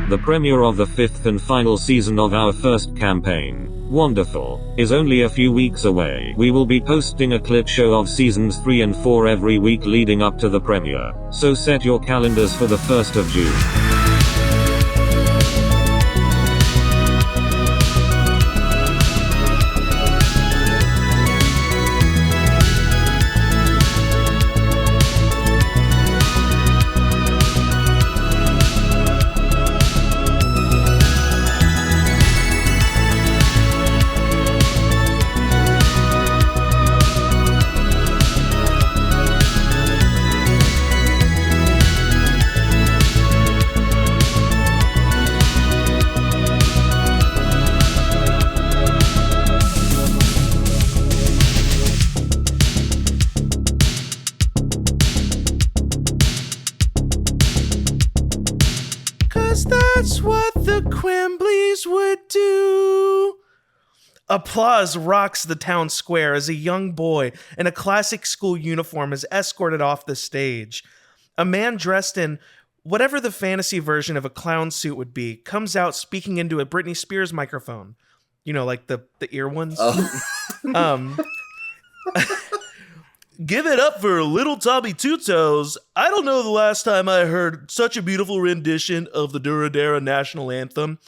The premiere of the 5th and final season of our first campaign, Wanderful, is only a few weeks away. We will be posting a clip show of seasons 3 and 4 every week leading up to the premiere, so set your calendars for the 1st of June. That's what the Quimbleys would do. Applause rocks the town square as a young boy in a classic school uniform is escorted off the stage. A man dressed in whatever the fantasy version of a clown suit would be comes out speaking into a Britney Spears microphone. You know, like the ear ones. Oh. Give it up for Little Tommy Two Toes. I don't know the last time I heard such a beautiful rendition of the Duradera national anthem.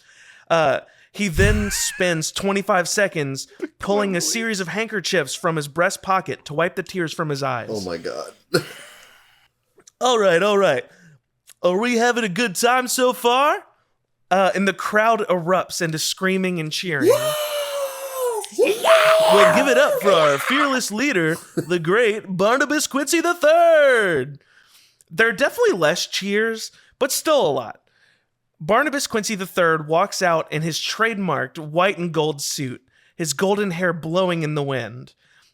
He then spends 25 seconds pulling a series of handkerchiefs from his breast pocket to wipe the tears from his eyes. Oh my God. All right. Are we having a good time so far? And the crowd erupts into screaming and cheering. Well, give it up for our fearless leader, the great Barnabas Quincy III. There are definitely less cheers, but still a lot. Barnabas Quincy III walks out in his trademarked white and gold suit, his golden hair blowing in the wind,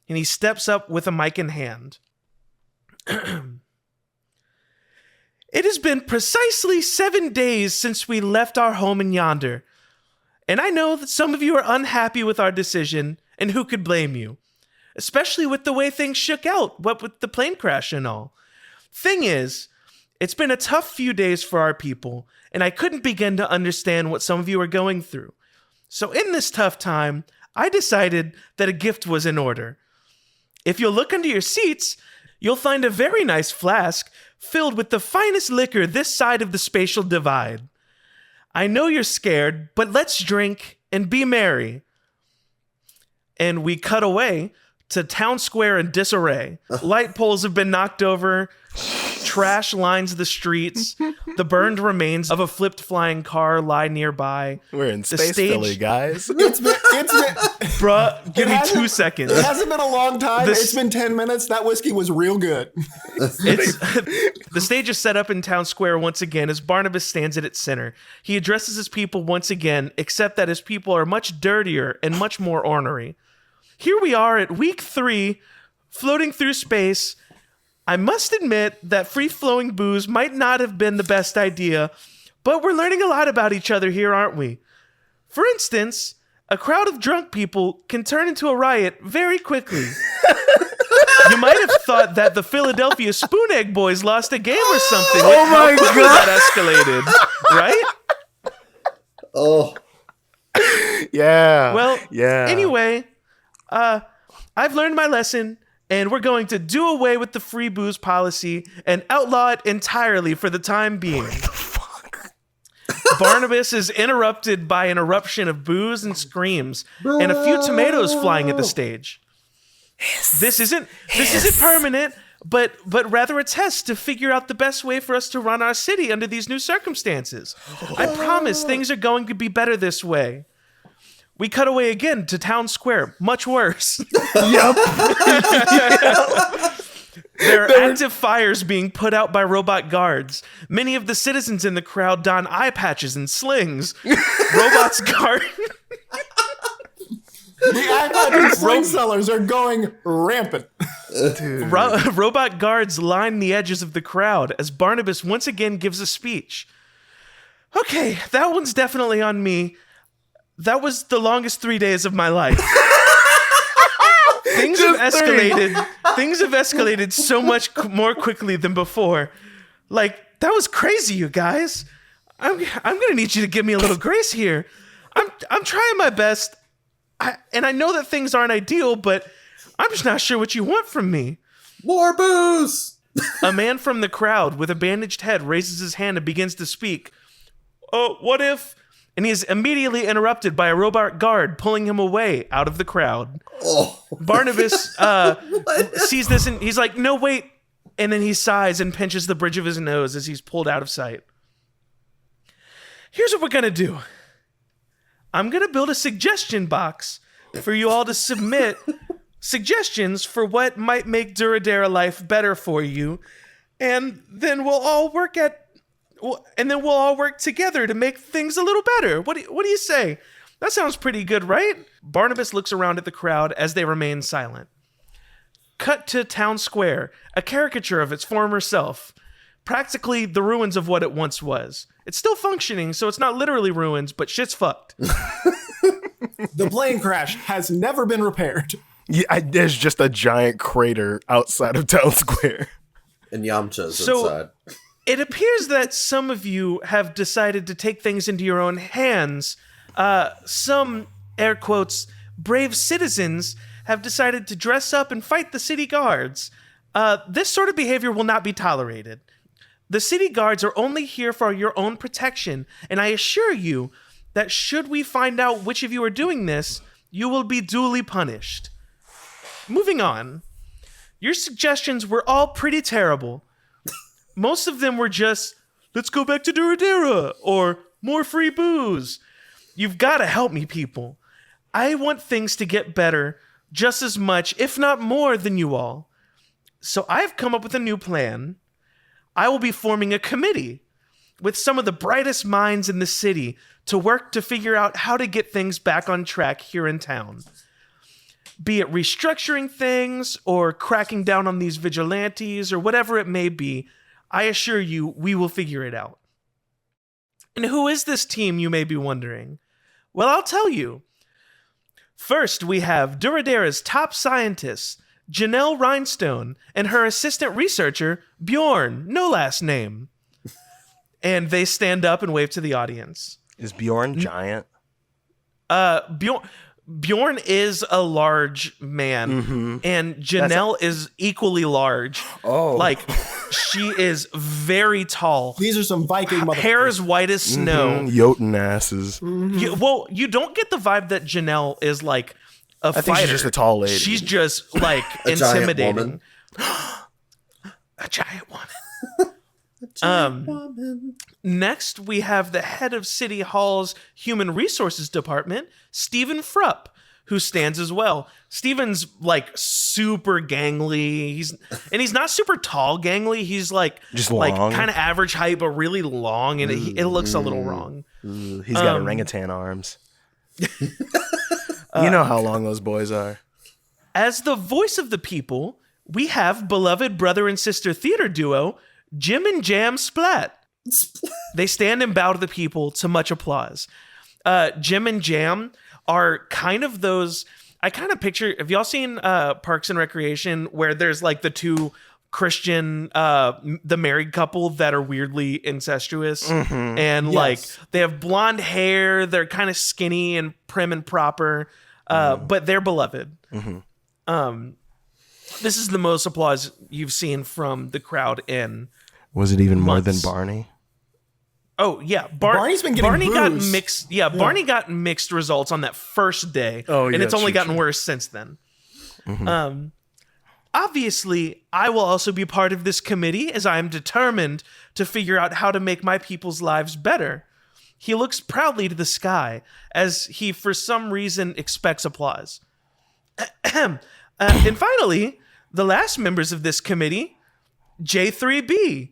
and he steps up with a mic in hand. It has been precisely 7 days since we left our home in Yonder, and I know that some of you are unhappy with our decision, and who could blame you? Especially with the way things shook out, what with the plane crash and all. Thing is, it's been a tough few days for our people, and I couldn't begin to understand what some of you are going through. So in this tough time, I decided that a gift was in order. If you'll look under your seats, you'll find a very nice flask filled with the finest liquor this side of the spatial divide. I know you're scared, but let's drink and be merry. And we cut away to town square in disarray. Light poles have been knocked over. Trash lines the streets. The burned remains of a flipped flying car lie nearby. We're in Space Philly, guys. It's been Bruh, give me 2 seconds. It hasn't been a long time. It's been 10 minutes. That whiskey was real good. The stage is set up in town square once again as Barnabas stands at its center. He addresses his people once again, except that his people are much dirtier and much more ornery. Here we are at week 3, floating through space. I must admit that free-flowing booze might not have been the best idea, but we're learning a lot about each other here, aren't we? For instance, a crowd of drunk people can turn into a riot very quickly. You might have thought that the Philadelphia Spoon Egg Boys lost a game or something. Oh my God! That escalated, right? Oh. Yeah. Well, yeah. Anyway, I've learned my lesson, and we're going to do away with the free booze policy and outlaw it entirely for the time being. What the fuck? Barnabas is interrupted by an eruption of boos and screams and a few tomatoes flying at the stage. This isn't permanent, but rather a test to figure out the best way for us to run our city under these new circumstances. I promise things are going to be better this way. We cut away again to town square, much worse. Yep. There are active fires being put out by robot guards. Many of the citizens in the crowd don eye patches and slings. Robots guard. The eye patch and sling sellers are going rampant. Robot guards line the edges of the crowd as Barnabas once again gives a speech. Okay, that one's definitely on me. That was the longest 3 days of my life. Things have escalated so much more quickly than before. Like, that was crazy, you guys. I'm gonna need you to give me a little grace here. I'm trying my best, and I know that things aren't ideal, but I'm just not sure what you want from me. More booze! A man from the crowd with a bandaged head raises his hand and begins to speak. Oh, what if... And he is immediately interrupted by a robot guard pulling him away out of the crowd. Oh. Barnabas sees this and he's like, no, wait. And then he sighs and pinches the bridge of his nose as he's pulled out of sight. Here's what we're going to do. I'm going to build a suggestion box for you all to submit suggestions for what might make Duradera life better for you. And then we'll all work together to make things a little better. What do you say? That sounds pretty good, right? Barnabas looks around at the crowd as they remain silent. Cut to town square, a caricature of its former self. Practically the ruins of what it once was. It's still functioning, so it's not literally ruins, but shit's fucked. The plane crash has never been repaired. Yeah, there's just a giant crater outside of town square. And Yamcha's inside. It appears that some of you have decided to take things into your own hands. Some, air quotes, brave citizens have decided to dress up and fight the city guards. This sort of behavior will not be tolerated. The city guards are only here for your own protection, and I assure you that should we find out which of you are doing this, you will be duly punished. Moving on. Your suggestions were all pretty terrible. Most of them were just, let's go back to Duradera, or more free booze. You've got to help me, people. I want things to get better just as much, if not more, than you all. So I've come up with a new plan. I will be forming a committee with some of the brightest minds in the city to work to figure out how to get things back on track here in town. Be it restructuring things or cracking down on these vigilantes or whatever it may be, I assure you we will figure it out. And who is this team, you may be wondering? Well, I'll tell you. First, we have Duradera's top scientist, Janelle Rhinestone, and her assistant researcher, Bjorn, no last name. And they stand up and wave to the audience. Is Bjorn giant? Bjorn is a large man, and Janelle is equally large. Oh. Like, she is very tall. These are some Viking motherfuckers. Hair as white as snow. Jotun asses. You don't get the vibe that Janelle is like a fighter. I think she's just a tall lady. She's just like intimidating. A giant woman. Next, we have the head of City Hall's Human Resources Department, Stephen Frupp, who stands as well. Stephen's like super gangly. He's not super tall gangly. He's like just like long. Kind of average height, but really long, and it looks a little wrong. He's got orangutan arms. You know how long those boys are. As the voice of the people, we have beloved brother and sister theater duo, Jim and Jam Splat. They stand and bow to the people to much applause. Jim and Jam are kind of those, I kind of picture, have y'all seen Parks and Recreation where there's like the two Christian, the married couple that are weirdly incestuous and like they have blonde hair, they're kind of skinny and prim and proper, but they're beloved. This is the most applause you've seen from the crowd in Was it even more months. than Barney? Oh yeah, Barney's been getting Barney got booze. mixed. Yeah, Barney got mixed results on that first day, and it's only gotten worse since then. Obviously, I will also be part of this committee as I am determined to figure out how to make my people's lives better. He looks proudly to the sky as he, for some reason, expects applause. And finally, the last members of this committee, J3B.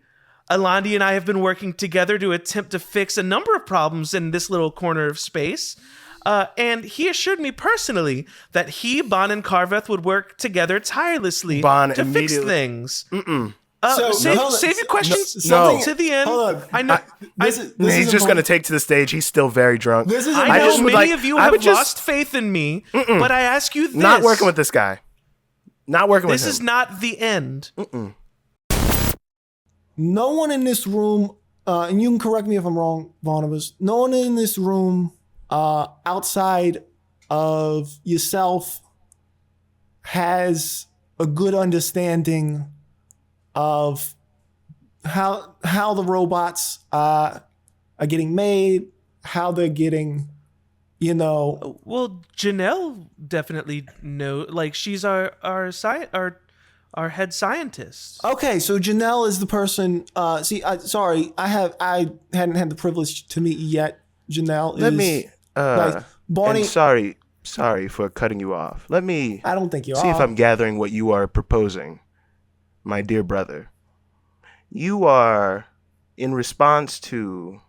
Elandi and I have been working together to attempt to fix a number of problems in this little corner of space. And he assured me personally that he, Bon, and Karveth would work together tirelessly to fix things. Save your questions to the end. Hold on. I know. He's just going to take to the stage. He's still very drunk. I know many of you have lost faith in me, but I ask you this. Not working with this guy. Not working with him. This is not the end. No one in this room and you can correct me if I'm wrong, Barnabas, no one in this room outside of yourself has a good understanding of how the robots are getting made, how they're getting, Well, Janelle definitely knows. Like, she's our head scientist. Okay, so Janelle is the person. Sorry, I hadn't had the privilege to meet you yet. Janelle. Let me. Barney. And sorry for cutting you off. Let me. I don't think you see are. if I'm gathering what you are proposing, my dear brother. You are, in response to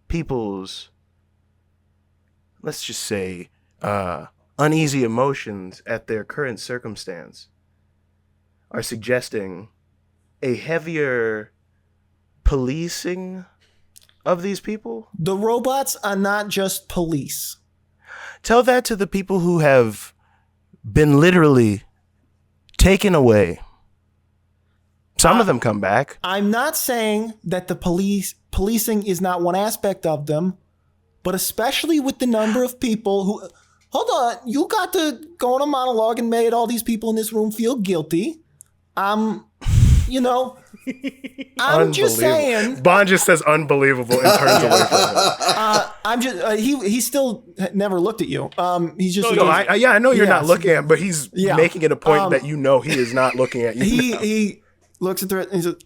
people's, let's just say, uneasy emotions at their current circumstance, are suggesting a heavier policing of these people? The robots are not just police. Tell that to the people who have been literally taken away. Some of them come back. I'm not saying that the policing is not one aspect of them, but especially with the number of people who... Hold on, you got to go on a monologue and made all these people in this room feel guilty. I'm just saying. Bond just says unbelievable and turns away from him. He still never looked at you. He's just. I know you're not looking at him, but he's making it a point that he is not looking at you. He looks at the and he says,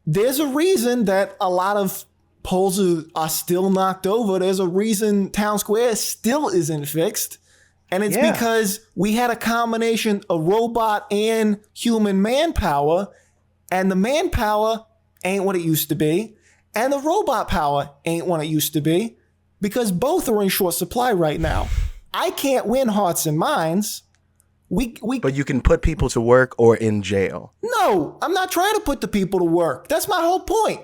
"There's a reason that a lot of poles are still knocked over. There's a reason Town Square still isn't fixed." And it's because we had a combination of robot and human manpower, and the manpower ain't what it used to be, and the robot power ain't what it used to be, because both are in short supply right now. I can't win hearts and minds. But you can put people to work or in jail. No, I'm not trying to put the people to work. That's my whole point.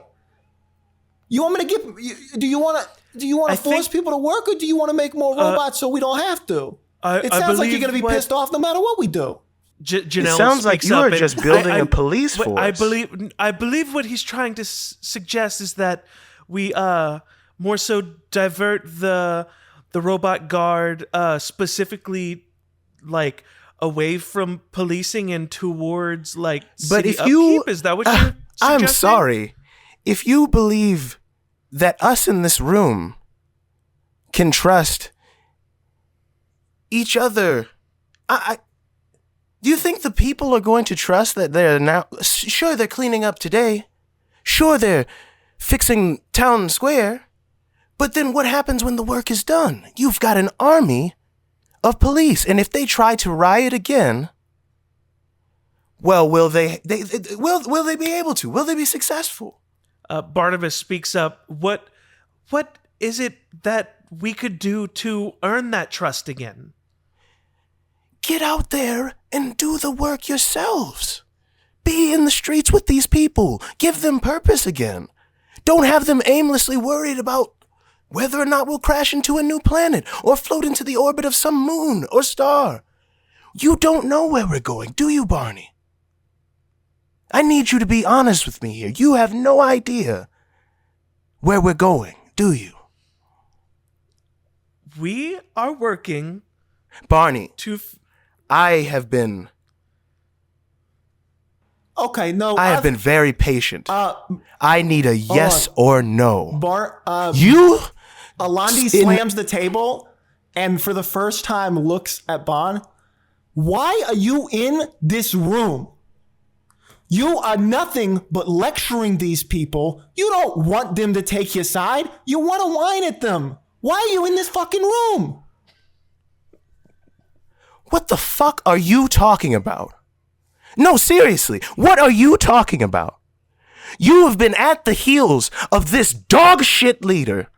You want me to do you want to force people to work, or do you want to make more robots so we don't have to? It sounds like you're going to be pissed off no matter what we do. Janelle, it sounds like you are just building a police force. I believe what he's trying to suggest is that we more so divert the robot guard specifically like away from policing and towards like city upkeep. Is that what you're suggesting? I'm sorry. If you believe that us in this room can trust each other, do you think the people are going to trust that they're now... Sure, they're cleaning up today. Sure, they're fixing Town Square. But then what happens when the work is done? You've got an army of police. And if they try to riot again, well, will they be able to? Will they be successful? Barnabas speaks up. What is it that we could do to earn that trust again? Get out there and do the work yourselves. Be in the streets with these people. Give them purpose again. Don't have them aimlessly worried about whether or not we'll crash into a new planet or float into the orbit of some moon or star. You don't know where we're going, do you, Barney? I need you to be honest with me here. You have no idea where we're going, do you? We are working, Barney, to... I have been... Okay, no. I have been very patient. I need a yes or no. Elandi slams the table and for the first time looks at Bon. Why are you in this room? You are nothing but lecturing these people. You don't want them to take your side. You want to whine at them. Why are you in this fucking room? What the fuck are you talking about? No, seriously, what are you talking about? You have been at the heels of this dog shit leader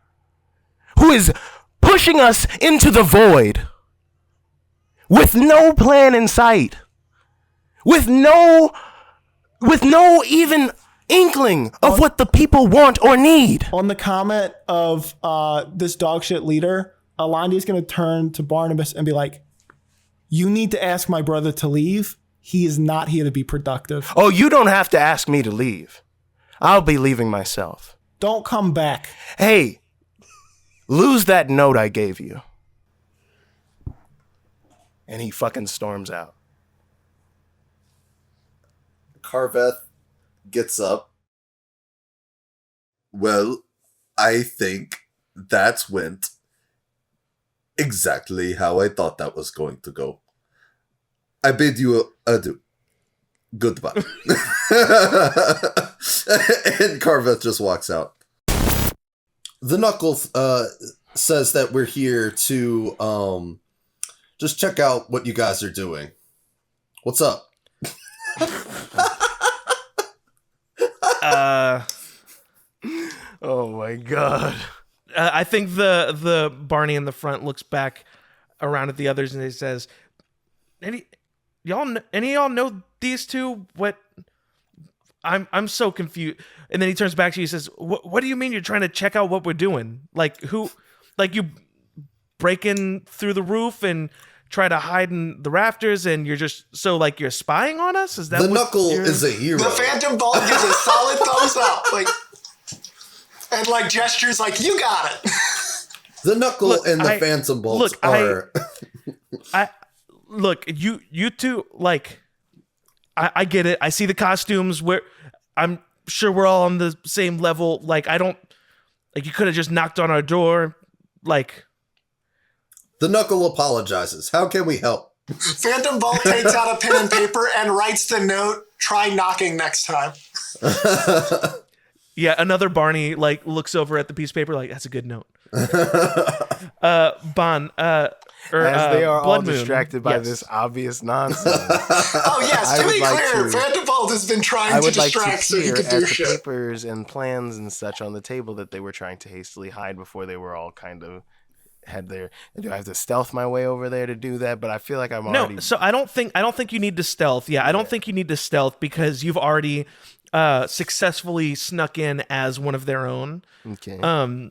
who is pushing us into the void with no plan in sight, with no even inkling of what the people want or need. On the comment of this dog shit leader, Elandi is going to turn to Barnabas and be like, you need to ask my brother to leave. He is not here to be productive. Oh, you don't have to ask me to leave. I'll be leaving myself. Don't come back. Hey, lose that note I gave you. And he fucking storms out. Karveth gets up. Well, I think that went exactly how I thought that was going to go. I bid you adieu. Goodbye. And Karveth just walks out. The Knuckle says that we're here to just check out what you guys are doing. What's up? Oh my god. I think the Barney in the front looks back around at the others and he says, any of y'all know these two? What? I'm so confused. And then he turns back to you and says, what do you mean you're trying to check out what we're doing? Like who? Like you break in through the roof and try to hide in the rafters and you're just so like you're spying on us? Is that the Knuckle is a hero? The Phantom Bolt gives a solid thumbs up, like, and like gestures like you got it. The Knuckle and the Phantom Bolt are. Look, you two, like, I get it. I see the costumes. I'm sure we're all on the same level. Like, I don't, like, you could have just knocked on our door. Like, the Knuckle apologizes. How can we help? Phantom Bolt takes out a pen and paper and writes the note, try knocking next time. Yeah, another Barney, like, looks over at the piece of paper, like, that's a good note. Bon, as they are all Blood Moon, distracted by yes. this obvious nonsense. Oh yes, to be clear, Phantom Bolt has been trying to distract so he could do the shit. papers and plans and such on the table that they were trying to hastily hide before they were all kind of had their. Do I have to stealth my way over there to do that? But I feel like I'm already. No, so I don't think you need to stealth. Yeah, I don't think you need to stealth because you've already successfully snuck in as one of their own. Okay.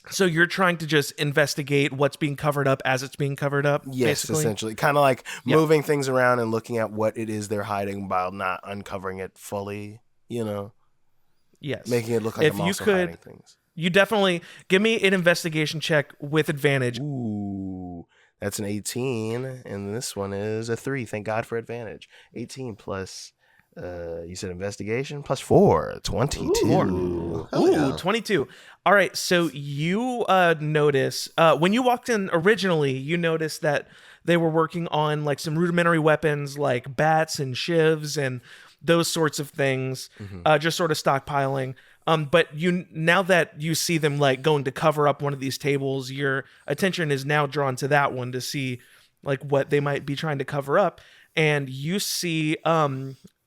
So you're trying to just investigate what's being covered up as it's being covered up? Yes, basically? essentially. Kind of like moving things around and looking at what it is they're hiding while not uncovering it fully, you know? Yes. Making it look like I'm also hiding things. You definitely... Give me an investigation check with advantage. Ooh, that's an 18, and this one is a 3. Thank God for advantage. 18 plus... you said investigation plus 4, 22. Ooh, 22. All right, so you notice when you walked in originally, you noticed that they were working on like some rudimentary weapons like bats and shivs and those sorts of things, just sort of stockpiling. But now that you see them like going to cover up one of these tables, your attention is now drawn to that one to see like what they might be trying to cover up, and you see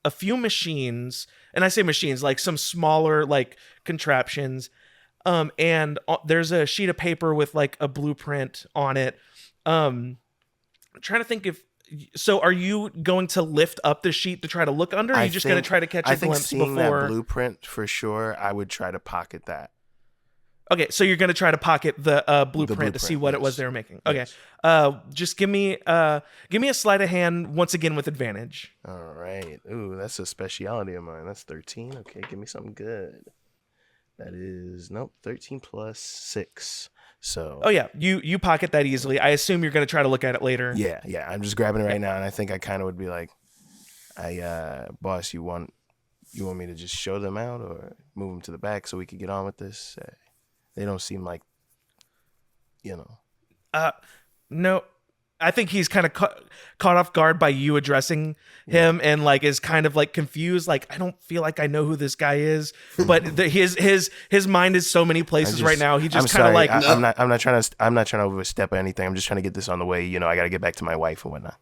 a few machines, and I say machines, like some smaller like contraptions, and there's a sheet of paper with like a blueprint on it. I'm trying to think so are you going to lift up the sheet to try to look under, or are you just going to try to catch a glimpse seeing before? That blueprint for sure, I would try to pocket that. Okay, so you're going to try to pocket the blueprint to see what it was they were making. Okay, just give me a sleight of hand once again with advantage. All right. Ooh, that's a specialty of mine. That's 13. Okay, give me something good. That is 13 plus 6. So. Oh yeah, you pocket that easily. I assume you're going to try to look at it later. Yeah. I'm just grabbing it right now, and I think I kind of would be like, boss, you want me to just show them out or move them to the back so we could get on with this? They don't seem like, you know. No, I think he's kind of caught off guard by you addressing him, and like is kind of like confused. Like, I don't feel like I know who this guy is, but his mind is so many places right now. He just kind of like I'm not trying to overstep or anything. I'm just trying to get this on the way. You know, I got to get back to my wife and whatnot.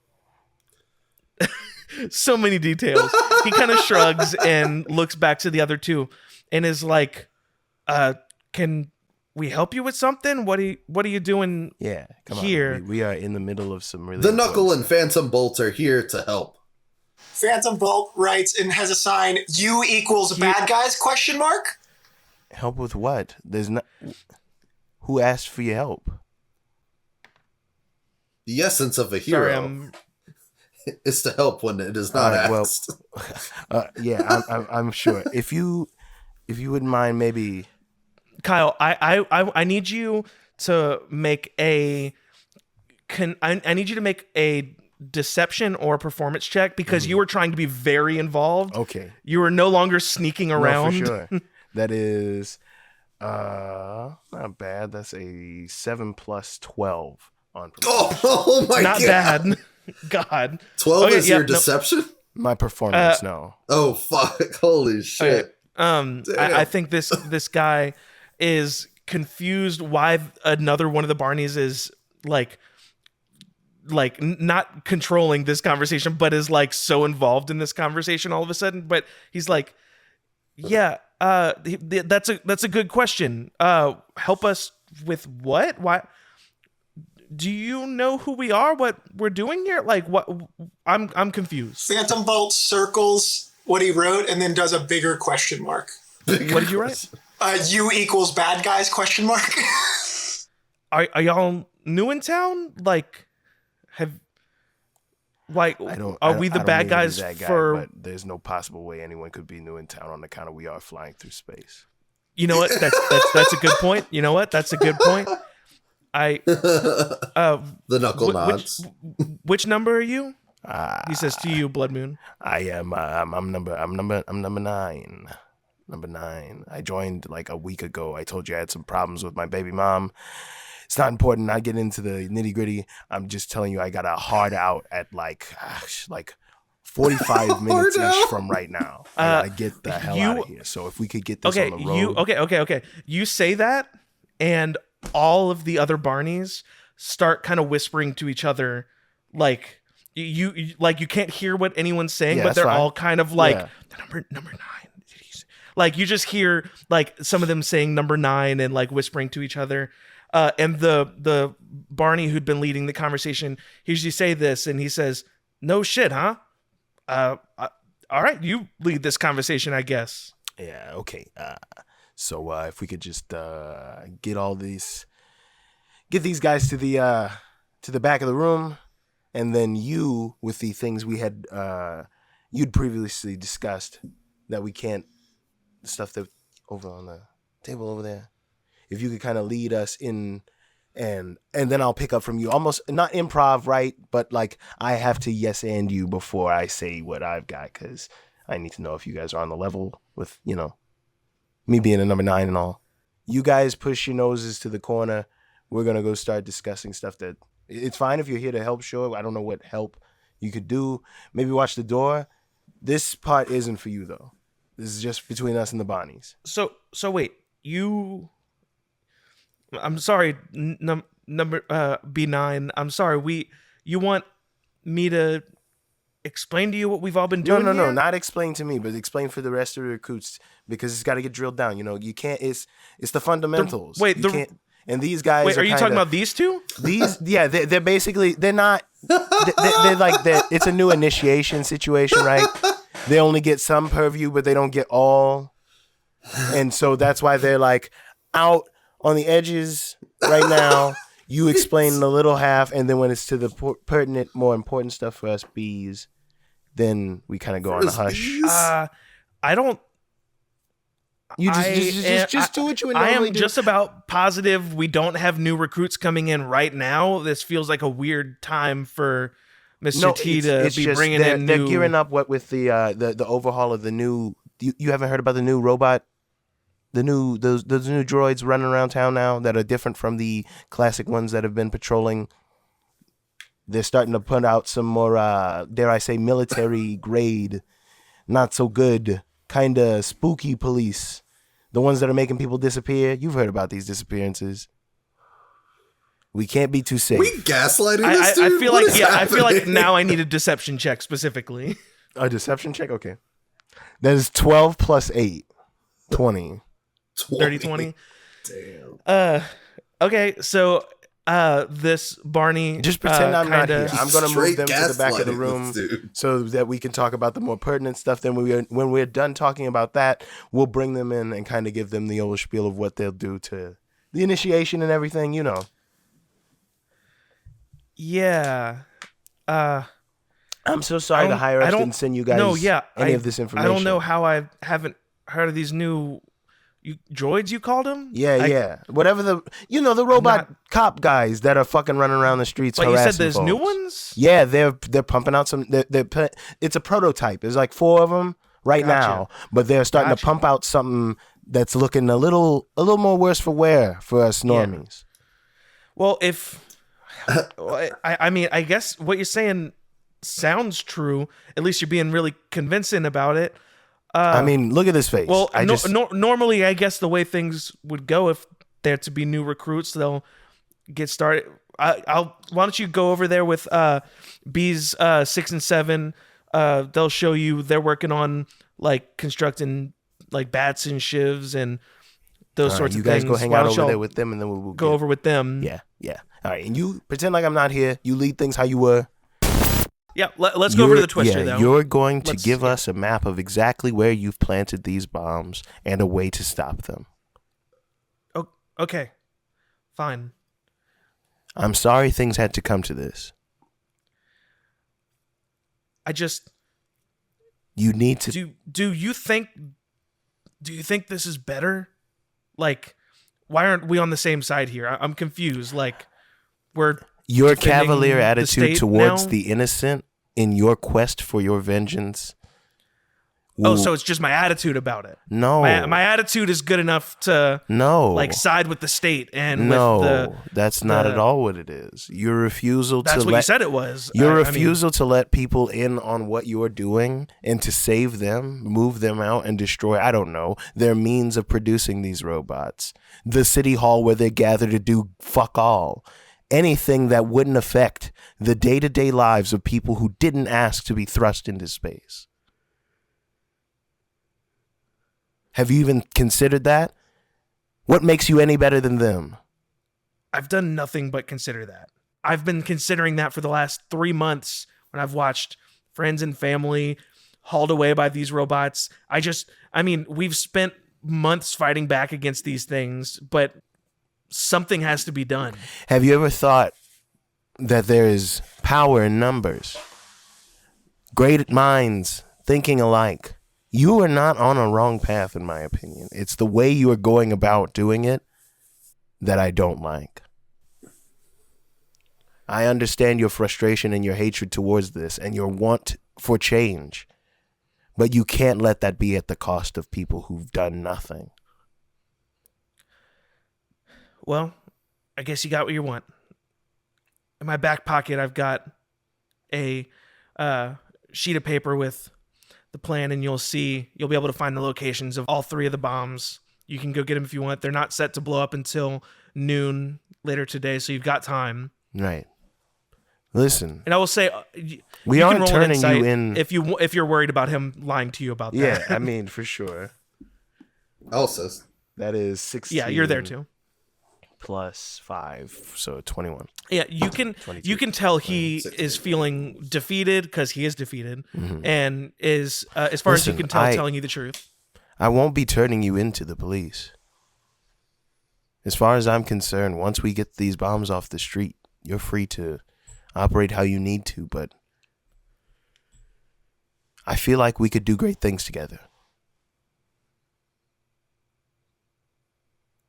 So many details. He kind of shrugs and looks back to the other two, and is like, "Can we help you with something? What are you doing? Yeah, come here? On. We are in the middle of some really. The Knuckle and Phantom Bolt are here to help. Phantom Bolt writes and has a sign, "U equals bad guys?" ? Help with what? There's not. Who asked for your help? The essence of a hero is to help when it is not asked. Well, yeah, I'm sure. If you if you wouldn't mind, maybe Kyle, I need you to make I need you to make a deception or performance check because you were trying to be very involved. Okay. You were no longer sneaking around. No, for sure. That is not bad. That's a 7 plus 12 on performance. Oh my Not god. bad. God. 12 Okay, is yeah, your no. deception? My performance, no. Oh fuck. Holy shit. Okay. I think this guy is confused why another one of the Barneys is like not controlling this conversation, but is like so involved in this conversation all of a sudden. But he's like, yeah, that's a good question. Help us with what? Why? Do you know who we are? What we're doing here? Like what? I'm confused. Phantom Bolt circles what he wrote and then does a bigger question mark. What did you write? U equals bad guys question mark. Are y'all new in town? Like, are we the bad guys for? But there's no possible way anyone could be new in town on account of we are flying through space. You know what? That's a good point. You know what? That's a good point. The knuckle nods. Which number are you? He says to you, Blood Moon. I am. I'm number 9. Number 9. I joined like a week ago. I told you I had some problems with my baby mom. It's not important. I get into the nitty gritty. I'm just telling you, I got a hard out at like 45 minutes ish from right now. I get the hell out of here. So if we could get this on the road. Okay. You say that, and all of the other Barneys start kind of whispering to each other, like you can't hear what anyone's saying, but they're all kind of like the number 9. Like you just hear like some of them saying number 9 and like whispering to each other. And the Barney who'd been leading the conversation hears you say this, and he says, "No shit, huh? All right, you lead this conversation, I guess." Yeah. Okay. So if we could just get these guys to the back of the room, and then you with the things we had you'd previously discussed that we can't. The stuff that over on the table over there, if you could kind of lead us in, and then I'll pick up from you, almost not improv, right? But like I have to yes and you before I say what I've got, because I need to know if you guys are on the level with, me being a number 9 and all. You guys push your noses to the corner. We're gonna go start discussing stuff that it's fine if you're here to help. Sure, I don't know what help you could do. Maybe watch the door. This part isn't for you though. This is just between us and the Bonnies. So wait, I'm sorry, number B9. I'm sorry. You want me to explain to you what we've all been doing? No, not explain to me, but explain for the rest of the recruits, because it's got to get drilled down. You can't. It's the fundamentals. And these guys. Wait, are you talking about these two? They're basically they're not. They're like it's a new initiation situation, right? They only get some purview, but they don't get all. And so that's why they're like out on the edges right now. You explain the little half, and then when it's to the pertinent, more important stuff for us bees, then we kind of go on a hush. I don't. You just do what you would normally do. I am just about positive we don't have new recruits coming in right now. This feels like a weird time for Mr. T to be bringing in new... They're gearing up with the overhaul of the new... You haven't heard about the new robot? Those new droids running around town now that are different from the classic ones that have been patrolling. They're starting to put out some more, dare I say, military grade, not so good, kind of spooky police. The ones that are making people disappear. You've heard about these disappearances. We can't be too safe. We gaslighting this dude? I feel like now I need a deception check specifically. A deception check? Okay. That is 12 plus 8. 20. 30-20? Damn. Okay, so this Barney... Just pretend I'm not here. I'm going to move Straight them to the back of the room so that we can talk about the more pertinent stuff. Then when we're done talking about that, we'll bring them in and kind of give them the old spiel of what they'll do to the initiation and everything, Yeah. I'm so sorry the higher ups didn't send you guys any of this information. I don't know how I haven't heard of these new droids you called them? Yeah. Whatever the robot cop guys that are fucking running around the streets. But you said there's folks. new ones? Yeah, they're pumping out some. It's a prototype. There's like 4 of them right now, but they're starting to pump out something that's looking a little more worse for wear for us normies. Well, I mean, I guess what you're saying sounds true. At least you're being really convincing about it. I mean, look at his face. Well, normally, I guess the way things would go, if there to be new recruits, they'll get started. Why don't you go over there with B's 6 and 7? They'll show you they're working on like constructing like bats and shivs and those sorts of things. You guys go hang out over there with them, and then we'll go over with them. Yeah. All right, and you pretend like I'm not here. You lead things how you were. Yeah, let's go over to the Twister, though. You're going to give us a map of exactly where you've planted these bombs and a way to stop them. Oh, okay. Fine. I'm sorry things had to come to this. You need to... Do you think this is better? Like, why aren't we on the same side here? I'm confused. Like, we're... Your cavalier attitude towards now? the innocent in your quest for your vengeance. Oh, so it's just my attitude about it. No. My attitude is good enough to like side with the state and that's not at all what it is. Your refusal That's what you said it was. Your refusal to let people in on what you're doing and to save them, move them out and destroy, I don't know, their means of producing these robots. The city hall where they gather to do fuck all. Anything that wouldn't affect the day-to-day lives of people who didn't ask to be thrust into space. Have you even considered that? What makes you any better than them? I've done nothing but consider that. I've been considering that for the last 3 months when I've watched friends and family hauled away by these robots. We've spent months fighting back against these things, but something has to be done. Have you ever thought that there is power in numbers? Great minds thinking alike. You are not on a wrong path, in my opinion. It's the way you are going about doing it that I don't like. I understand your frustration and your hatred towards this and your want for change, but you can't let that be at the cost of people who've done nothing. Well, I guess you got what you want. In my back pocket, I've got a sheet of paper with the plan, and you'll be able to find the locations of all 3 of the bombs. You can go get them if you want. They're not set to blow up until noon later today, so you've got time. Right. Listen. And I will say, we aren't turning you in if you're worried about him lying to you about that. Yeah, I mean, for sure. Also, that is 16. Yeah, you're there too. Plus 5, so 21. Yeah, you can tell he is feeling defeated because he is defeated, and is as far as you can tell, telling you the truth. I won't be turning you into the police. As far as I'm concerned, once we get these bombs off the street, you're free to operate how you need to, but I feel like we could do great things together.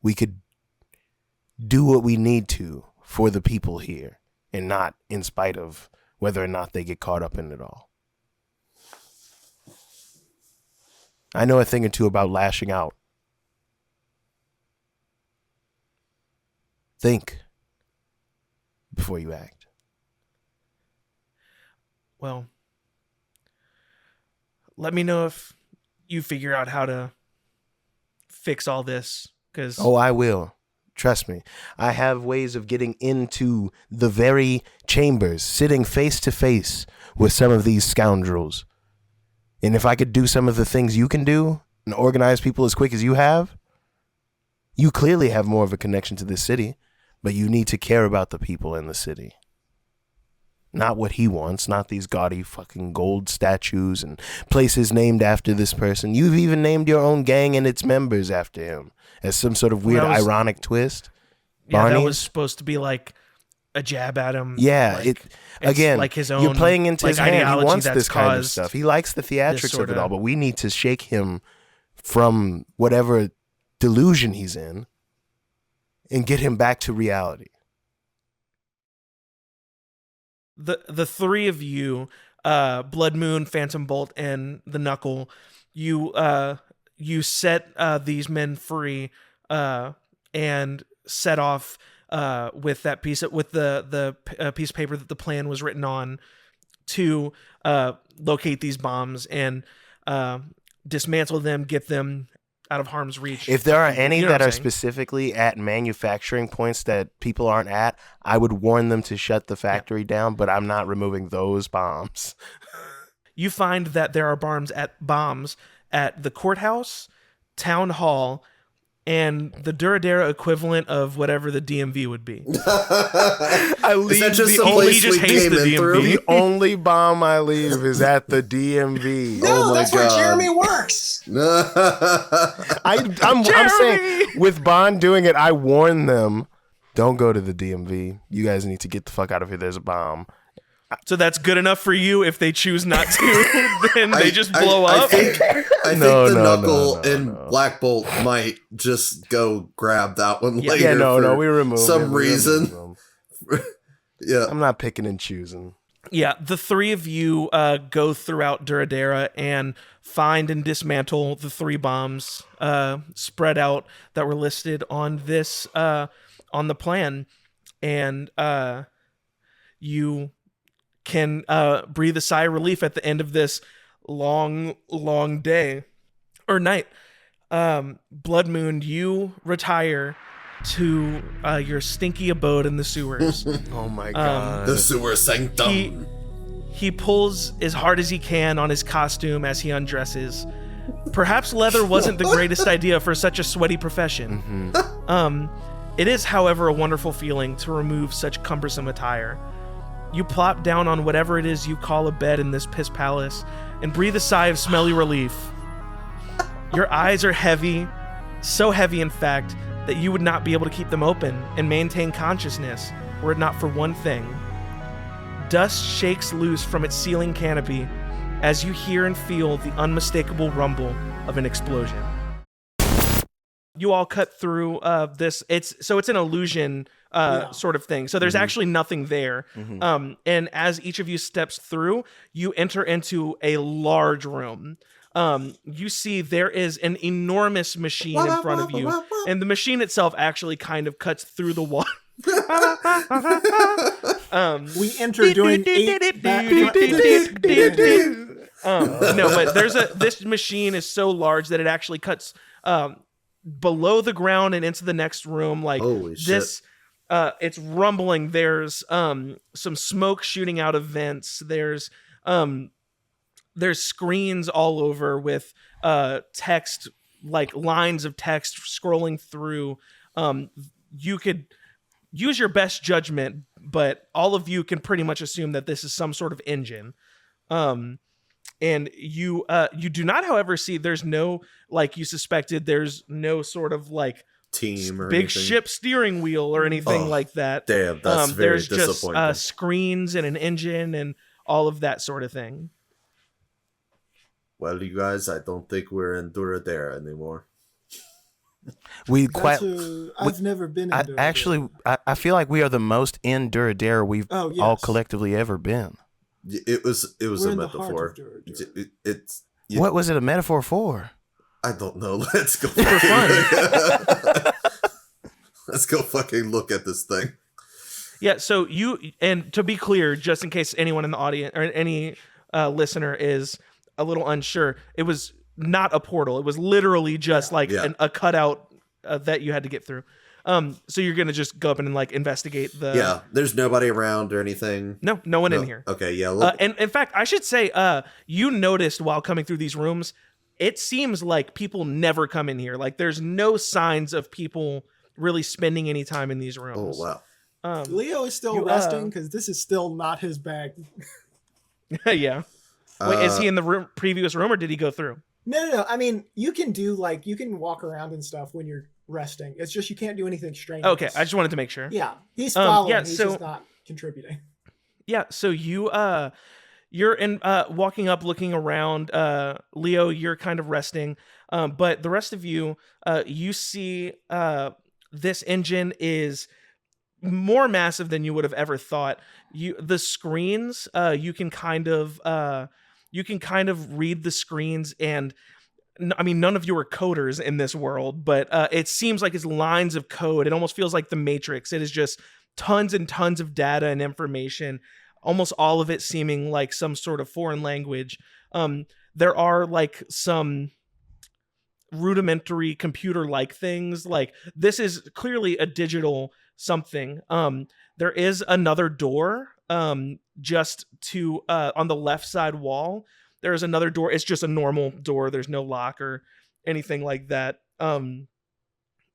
We could do what we need to for the people here and not in spite of whether or not they get caught up in it all. I know a thing or two about lashing out. Think before you act. Well, let me know if you figure out how to fix all this, because I will. Trust me, I have ways of getting into the very chambers, sitting face to face with some of these scoundrels. And if I could do some of the things you can do and organize people as quick as you have, you clearly have more of a connection to this city, but you need to care about the people in the city. Not what he wants, not these gaudy fucking gold statues and places named after this person. You've even named your own gang and its members after him as some sort of weird ironic twist. Yeah, that was supposed to be like a jab at him. Yeah, like, again, like his own, you're playing into his hand. He wants this kind of stuff. He likes the theatrics of it all, but we need to shake him from whatever delusion he's in and get him back to reality. The three of you, Blood Moon, Phantom Bolt, and the Knuckle, you set these men free and set off with that piece with the piece of paper that the plan was written on to locate these bombs and dismantle them, get them out of harm's reach. If there are any You know that what I'm are saying? specifically at manufacturing points that people aren't at, I would warn them to shut the factory down, but I'm not removing those bombs. You find that there are bombs at the courthouse, town hall, and the Duradera equivalent of whatever the DMV would be. Is that just the only place just we hates came the in through? DMV. The only bomb I leave is at the DMV. No, Oh my that's where God. Jeremy works. I'm saying, with Bond doing it, I warn them, don't go to the DMV. You guys need to get the fuck out of here. There's a bomb. So that's good enough for you. If they choose not to, then they just blow up. I think No, the no, Knuckle no, and no. Black Bolt might just go grab that one later. Yeah, no, for we remove some it. We reason. remove them. Yeah. I'm not picking and choosing. Yeah, the three of you go throughout Duradera and find and dismantle the three bombs spread out that were listed on this on the plan, and you can breathe a sigh of relief at the end of this long day or night. Blood Moon, you retire to your stinky abode in the sewers. Oh my god. The sewer sanctum. He pulls as hard as he can on his costume as he undresses. Perhaps leather wasn't the greatest idea for such a sweaty profession. It is, however, a wonderful feeling to remove such cumbersome attire. You plop down on whatever it is you call a bed in this piss palace and breathe a sigh of smelly relief. Your eyes are heavy, so heavy in fact that you would not be able to keep them open and maintain consciousness were it not for one thing. Dust shakes loose from its ceiling canopy as you hear and feel the unmistakable rumble of an explosion. You all cut through this. It's an illusion sort of thing. So there's actually nothing there. And as each of you steps through, you enter into a large room. You see there is an enormous machine in front of you, and the machine itself actually kind of cuts through the wall. We enter doing 8 No, but this machine is so large that it actually cuts below the ground and into the next room. Like Holy shit. this, it's rumbling. There's some smoke shooting out of vents. There's screens all over with text, like lines of text scrolling through. You could use your best judgment, but all of you can pretty much assume that this is some sort of engine. And you do not, however, see there's no, like you suspected, there's no sort of like Team or big anything. ship steering wheel or anything like that. Damn, that's very there's disappointing. just screens and an engine and all of that sort of thing. Well, you guys, I don't think we're in Duradera anymore. I've never been in Duradera. I feel like we are the most in Duradera we've Oh, yes. all collectively ever been. It was We're a in the heart metaphor. of Duradera. It's yeah, What was it a metaphor for? I don't know. Let's go. For fun. Let's go fucking look at this thing. Yeah, so and to be clear, just in case anyone in the audience or any listener is a little unsure, it was not a portal. It was literally just like a cutout that you had to get through. So you're gonna just go up and like investigate the. Yeah, there's nobody around or anything. No one in here. Okay, yeah. And in fact, I should say, you noticed while coming through these rooms, it seems like people never come in here. Like there's no signs of people really spending any time in these Oh rooms. wow. Leo is still resting because this is still not his bag. Yeah. Wait, is he in the previous room or did he go through? No. I mean, you can walk around and stuff when you're resting. It's just you can't do anything strange. Okay, I just wanted to make sure. Yeah, he's following. yeah, he's so- just not contributing. Yeah, so you you're in walking up, looking around. Leo, you're kind of resting, but the rest of you, you see this engine is more massive than you would have ever thought. The screens, you can kind of read the screens, and I mean, none of you are coders in this world, but it seems like it's lines of code. It almost feels like the Matrix. It is just tons and tons of data and information, almost all of it seeming like some sort of foreign language. There are like some rudimentary computer-like things. Like, this is clearly a digital something. There is another door just to on the left side wall. There is another door. It's just a normal door. There's no lock or anything like that.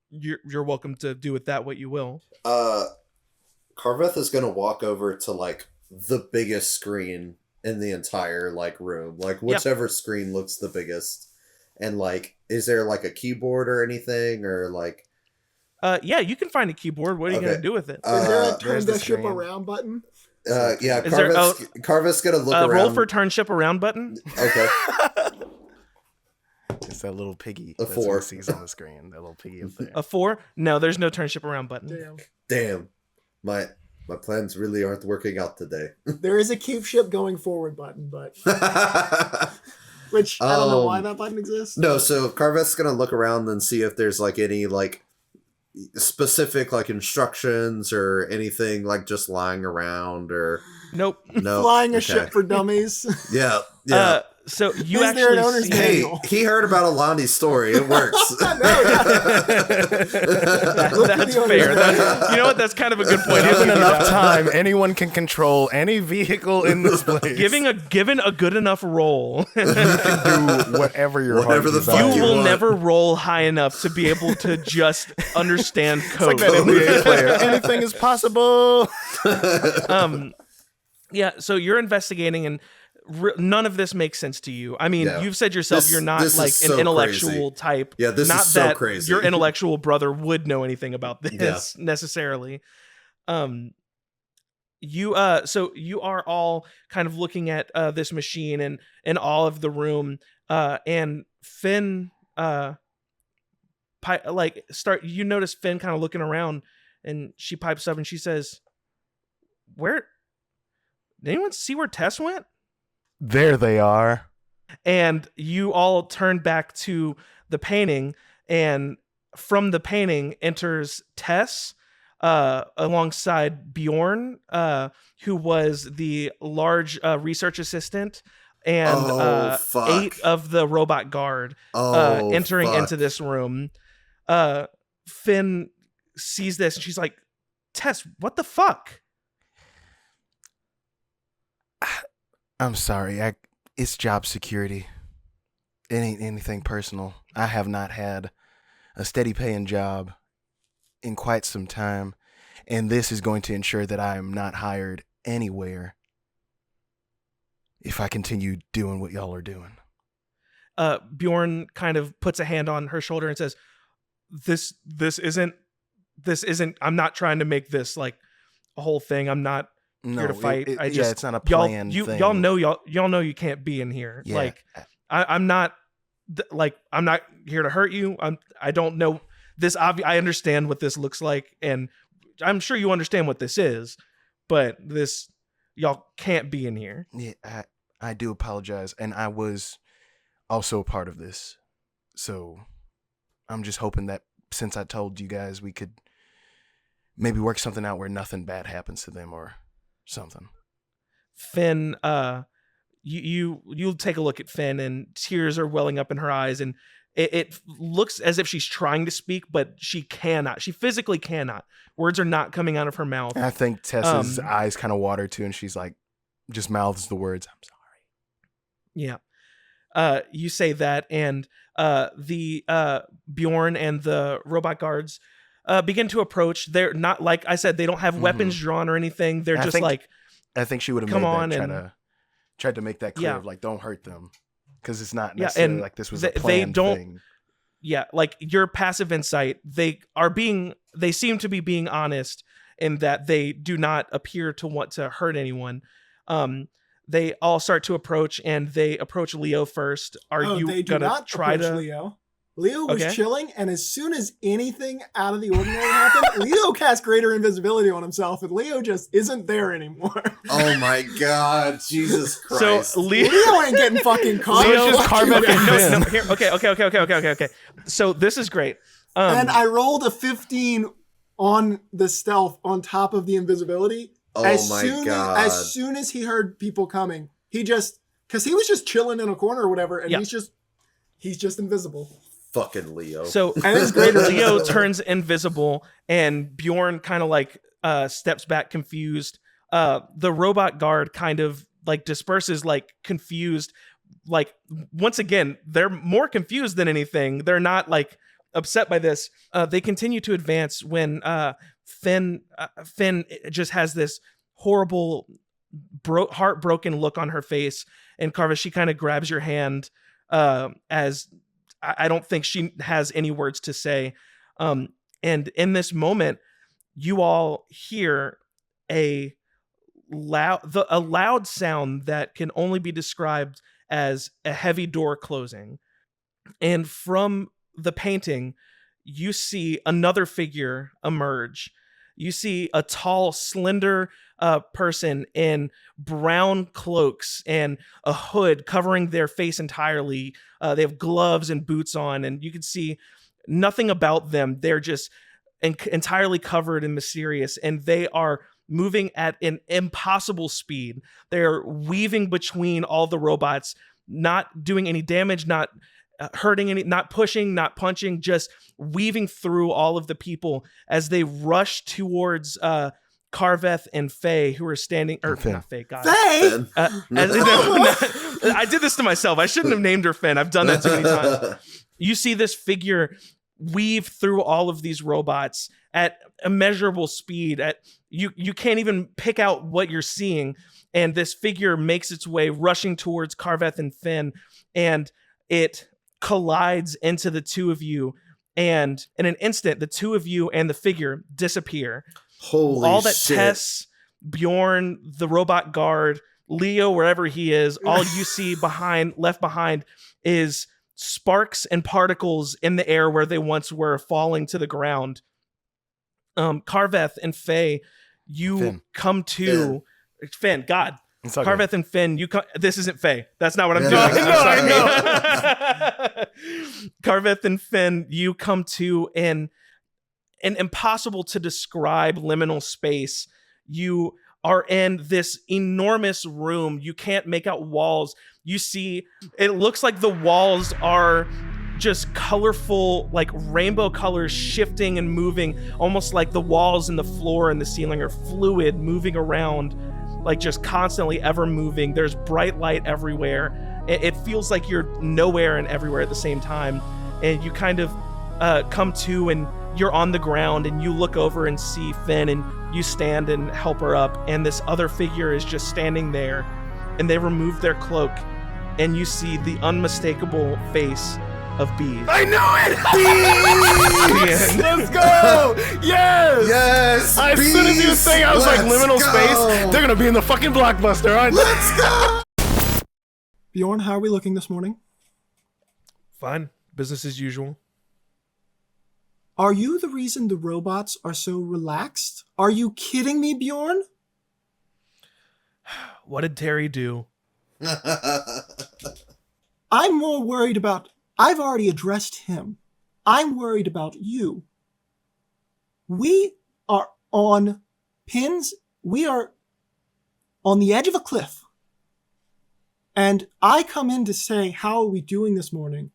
You're welcome to do with that what you will. Karveth is gonna walk over to like the biggest screen in the entire like room, like whichever screen looks the biggest, and like, is there like a keyboard or anything, or like? Yeah, you can find a keyboard. What are you gonna do with it? Is there a turn the ship around button? Yeah, Karveth's gonna look around. Roll for turn ship around button. Okay. It's that little piggy. A 4. That's what he sees on the screen. That little piggy up there. A 4? No, there's no turn ship around button. Damn. My plans really aren't working out today. There is a keep ship going forward button, but which I don't know why that button exists. No, so Karveth's gonna look around and see if there's like any like specific like instructions or anything like just lying around or nope. No. Flying a ship for dummies. Yeah. So you Is there an owner's actually Hey, manual? he heard about Elandi's story. It works. That's fair. You know what? That's kind of a good point. Given enough time, anyone can control any vehicle in this place. Given a good enough roll, you can do whatever your heart the fuck desires. you will want. never roll high enough to be able to just understand code. Like that NBA player. Anything is possible. Yeah, so you're investigating, and none of this makes sense to you. I mean, you've said yourself you're not this like is an so intellectual type. Yeah, this not is so that crazy. Your intellectual brother would know anything about this necessarily. So you are all kind of looking at this machine and all of the room, and Finn you notice Finn kind of looking around, and she pipes up and she says, "Where? Did anyone see where Tess went?" There they are. And you all turn back to the painting, and from the painting enters Tess alongside Bjorn, who was the large research assistant, and 8 of the robot guard entering into this room. Finn sees this, and she's like, "Tess, what the fuck?" I'm sorry. It's job security. It ain't anything personal. I have not had a steady paying job in quite some time, and this is going to ensure that I am not hired anywhere if I continue doing what y'all are doing. Bjorn kind of puts a hand on her shoulder and says, This isn't I'm not trying to make this like a whole thing. I'm not here to fight. It's not a planned thing. Y'all know you can't be in here. Yeah. Like I'm not here to hurt you. I don't know this. I understand what this looks like, and I'm sure you understand what this is, but y'all can't be in here. Yeah, I do apologize, and I was also a part of this. So I'm just hoping that since I told you guys, we could maybe work something out where nothing bad happens to them or something. Finn, you take a look at Finn, and tears are welling up in her eyes, and it looks as if she's trying to speak, but she cannot. She physically cannot. Words are not coming out of her mouth. And I think Tessa's eyes kind of water too, and she's like, just mouths the words, "I'm sorry." Yeah. You say that, and the Bjorn and the robot guards begin to approach. They're not, like I said, they don't have weapons drawn or anything. They're just like, I think she would have come made on, that, and tried to make that clear of like, don't hurt them, because it's not necessarily and like this was a planned thing. Yeah, like your passive insight, they seem to be being honest in that they do not appear to want to hurt anyone. they all start to approach, and they approach Leo first. Are you they do gonna not try approach to? Leo. Leo was Okay. chilling, and as soon as anything out of the ordinary happened, Leo cast greater invisibility on himself, and Leo just isn't there anymore. Oh my god, Jesus Christ. So Leo ain't getting fucking caught. Leo just Fuck you, Karveth and guys. no, here, okay. So this is great. And I rolled a 15 on the stealth on top of the invisibility. Oh my god. As soon as he heard people coming, he just, because he was just chilling in a corner or whatever, and Yeah. he's just invisible. Fucking Leo. So And it's greater Leo invisibility. turns invisible, and Bjorn kind of like steps back confused. The robot guard kind of like disperses, like confused. Like once again, they're more confused than anything. They're not like upset by this. They continue to advance when Finn just has this horrible, heartbroken look on her face. And Karveth, she kind of grabs your hand as I don't think she has any words to say. And in this moment, you all hear a loud sound that can only be described as a heavy door closing. And from the painting, you see another figure emerge. You see a tall, slender person in brown cloaks and a hood covering their face entirely. They have gloves and boots on, and you can see nothing about them. They're just entirely covered and mysterious, and they are moving at an impossible speed. They're weaving between all the robots, not doing any damage, not hurting any, not pushing, not punching, just weaving through all of the people as they rush towards Karveth and Faye, who are standing, or Finn. not Faye, God. Faye! I did this to myself. I shouldn't have named her Finn. I've done that too many times. You see this figure weave through all of these robots at immeasurable speed. You can't even pick out what you're seeing. And this figure makes its way rushing towards Karveth and Finn, and it collides into the two of you. And in an instant, the two of you and the figure disappear. Holy All that shit. Tess, Bjorn, the robot guard, Leo, wherever he is, all you see left behind is sparks and particles in the air where they once were, falling to the ground. Karveth and Faye, you Finn. come to Finn. God, It's okay. Karveth and Finn, you come. This isn't Faye. That's not what I'm Yeah. doing. No, I know. Karveth and Finn, you come to an impossible to describe liminal space. You are in this enormous room. You can't make out walls. You see, it looks like the walls are just colorful, like rainbow colors shifting and moving, almost like the walls and the floor and the ceiling are fluid, moving around, like just constantly ever moving. There's bright light everywhere. It feels like you're nowhere and everywhere at the same time. And you kind of come to, and you're on the ground, and you look over and see Finn, and you stand and help her up, and this other figure is just standing there, and they remove their cloak, and you see the unmistakable face of Bees. I knew it! Bees! Let's go! Yes! Yes! As soon as you were saying, I was like, Let's liminal go! space, they're gonna be in the fucking blockbuster, aren't they? Let's go! Bjorn, how are we looking this morning? Fine. Business as usual. Are you the reason the robots are so relaxed? Are you kidding me, Bjorn? What did Terry do? I'm more worried about... I've already addressed him. I'm worried about you. We are on pins. We are on the edge of a cliff. And I come in to say, how are we doing this morning?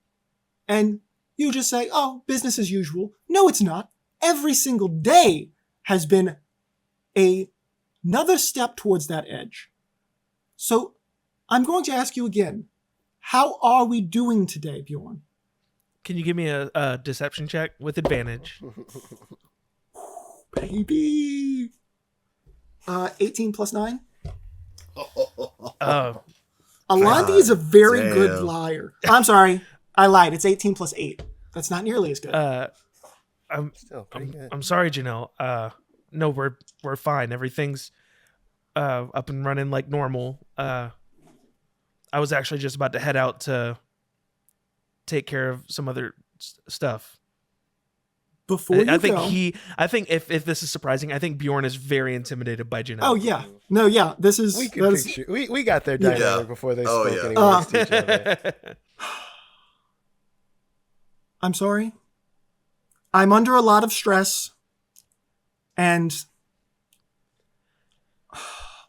And you just say, oh, business as usual. No, it's not. Every single day has been another step towards that edge. So I'm going to ask you again, how are we doing today, Bjorn? Can you give me a deception check with advantage? Baby. 18 plus 9. Elandi is a very damn. good liar. I'm sorry. I lied. It's 18 plus 8. That's not nearly as good. Still pretty good. I'm sorry, Janelle. No, we're fine. Everything's up and running like normal. I was actually just about to head out to take care of some other stuff. Before you I think go, I think if this is surprising, I think Bjorn is very intimidated by Janelle. oh yeah, no, yeah, this is We could that is- picture. We got their Yeah. dynamic before they Oh, spoke yeah. any words to each other. I'm sorry. I'm under a lot of stress, and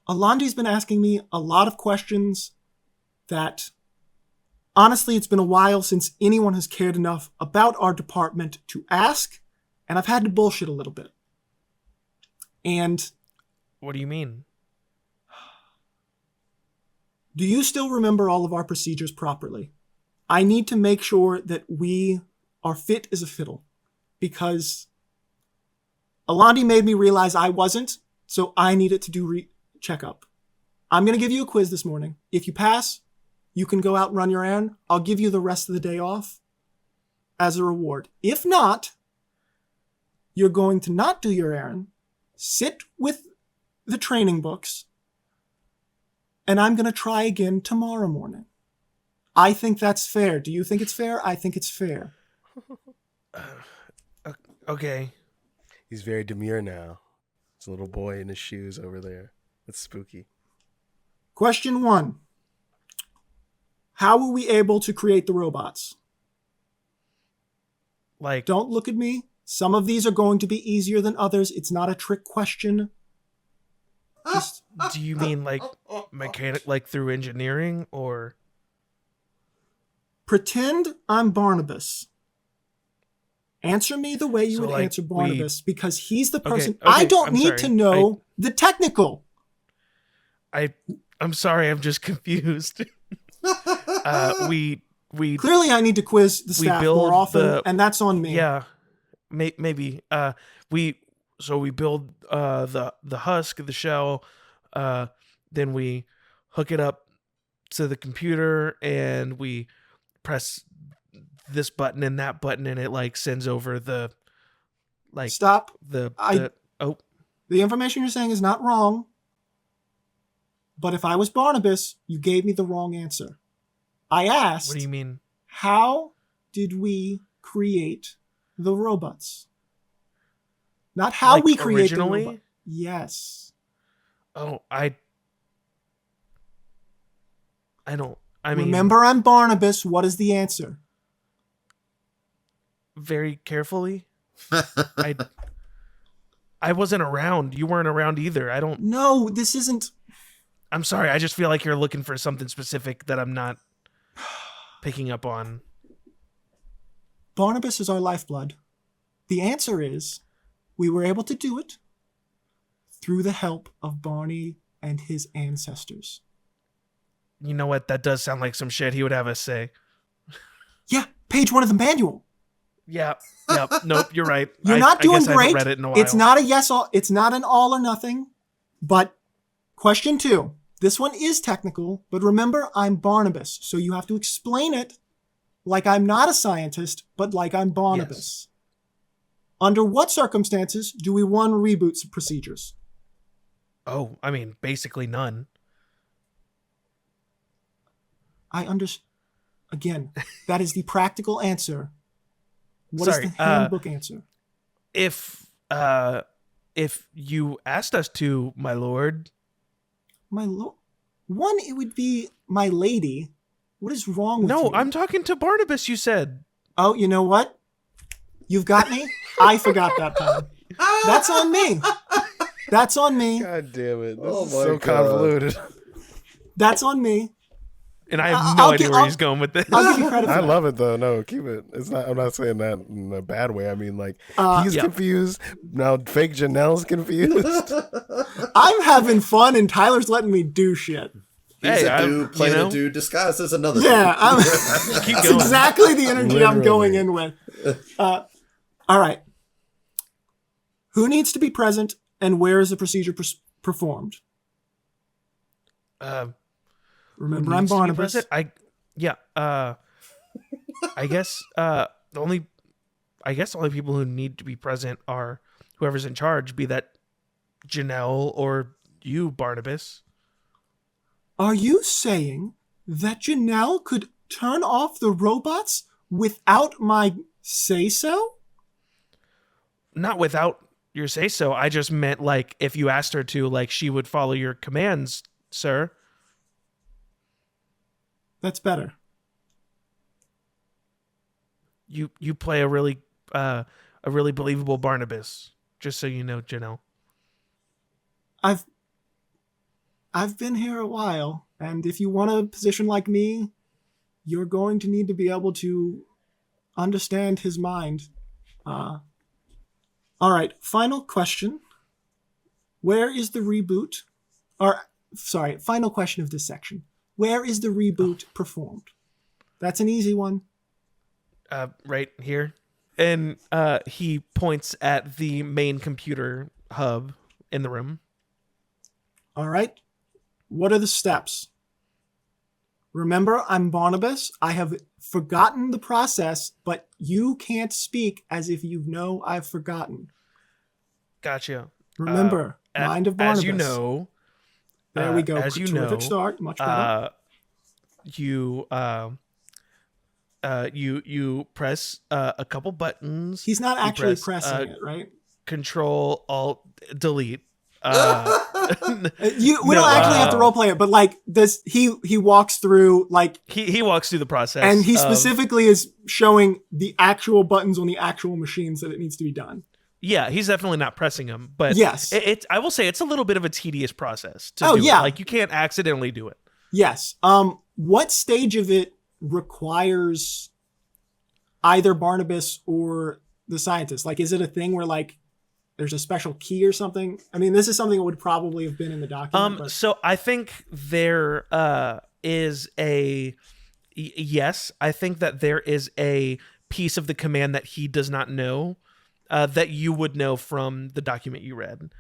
Elandi's been asking me a lot of questions that, honestly, it's been a while since anyone has cared enough about our department to ask, and I've had to bullshit a little bit. And What do you mean? do you still remember all of our procedures properly? I need to make sure that we are fit as a fiddle, because Elandi made me realize I wasn't, so I needed to do checkup. I'm going to give you a quiz this morning. If you pass, you can go out and run your errand. I'll give you the rest of the day off as a reward. If not, you're going to not do your errand, sit with the training books, and I'm going to try again tomorrow morning. I think that's fair. Do you think it's fair? I think it's fair. Okay. He's very demure now. It's a little boy in his shoes over there. It's spooky. Question 1. How were we able to create the robots? Like, Don't look at me. Some of these are going to be easier than others. It's not a trick question. Just do you mean like mechanic, like through engineering, or pretend I'm Barnabas. Answer me the way you So, would like, answer Barnabas, because he's the Okay, person. okay, I don't I'm need sorry. to know the technical. I'm sorry, I'm just confused. We Clearly, I need to quiz the We staff build more often, the- and that's on me. yeah, maybe we build the husk, the shell, then we hook it up to the computer, and we press this button and that button, and it like sends over the like Stop. the oh The information you're saying is not wrong. But if I was Barnabas, you gave me the wrong answer. I asked, what do you mean? how did we create the robots? Not how Like, we create originally? the robot. Yes. Oh, I don't. I mean, Remember, I'm Barnabas. What is the answer? very carefully. I wasn't around. You weren't around either. I don't. No, this isn't. I'm sorry. I just feel like you're looking for something specific that I'm not picking up on. Barnabas is our lifeblood. The answer is we were able to do it through the help of Barney and his ancestors. You know what? That does sound like some shit he would have us say. Yeah, page 1 of the manual. Yeah. Yep. Nope. You're right. You're not doing I guess I great. haven't read it in a while. It's not a yes all. It's not an all or nothing. But question 2. This one is technical, but remember, I'm Barnabas, so you have to explain it like I'm not a scientist, but like I'm Barnabas. Yes. Under what circumstances do we run reboot procedures? Oh, I mean, basically none. I understand. Again, that is the practical answer. What Sorry, is the handbook answer? If you asked us to, my lord. My lord. One, it would be my lady. What is wrong with you? No, I'm talking to Barnabas. You said. Oh, you know what? You've got me. I forgot that time. That's on me. That's on me. God damn it. This Oh is my so God. convoluted. That's on me. And I have no I'll idea gi- where I'll- he's going with this. I'll give you credit for I that. love it though. No, keep it. It's not. I'm not saying that in a bad way. I mean, like he's Yeah. confused now. Fake Janelle's confused. I'm having fun and Tyler's letting me do shit. He's Hey, a dude playing you know, a dude disguised as another Yeah, I'm, Keep that's going. exactly the energy I'm going Literally. in with. All right. Who needs to be present and where is the procedure performed? Remember, I'm needs to be Barnabas. present? I guess the only people who need to be present are whoever's in charge, be that Janelle or you, Barnabas. Are you saying that Janelle could turn off the robots without my say-so? Not without your say-so. I just meant, like, if you asked her to, like, she would follow your commands, sir. That's better. You play a really believable Barnabas, just so you know, Janelle. I've been here a while, and if you want a position like me, you're going to need to be able to understand his mind. All right, final question. Where is the reboot? Final question of this section. Where is the reboot performed? That's an easy one. Right here. And he points at the main computer hub in the room. All right. What are the steps? Remember, I'm Barnabas. I have forgotten the process, but you can't speak as if you know I've forgotten. Gotcha. Remember, mind of Barnabas. As you know, there we go. As you Terrific know, start. Much better. You press a couple buttons. He's not actually pressing it, right? Control Alt Delete. We don't actually have to roleplay it, but like this, he walks through like he walks through the process, and he specifically is showing the actual buttons on the actual machines that it needs to be done. Yeah, he's definitely not pressing them, but yes, I will say it's a little bit of a tedious process to do. Yeah, it. Like you can't accidentally do it. Yes. What stage of it requires either Barnabas or the scientist? Like, is it a thing where like there's a special key or something? I mean, this is something that would probably have been in the document. So I think there is a yes. I think that there is a piece of the command that he does not know that you would know from the document you read.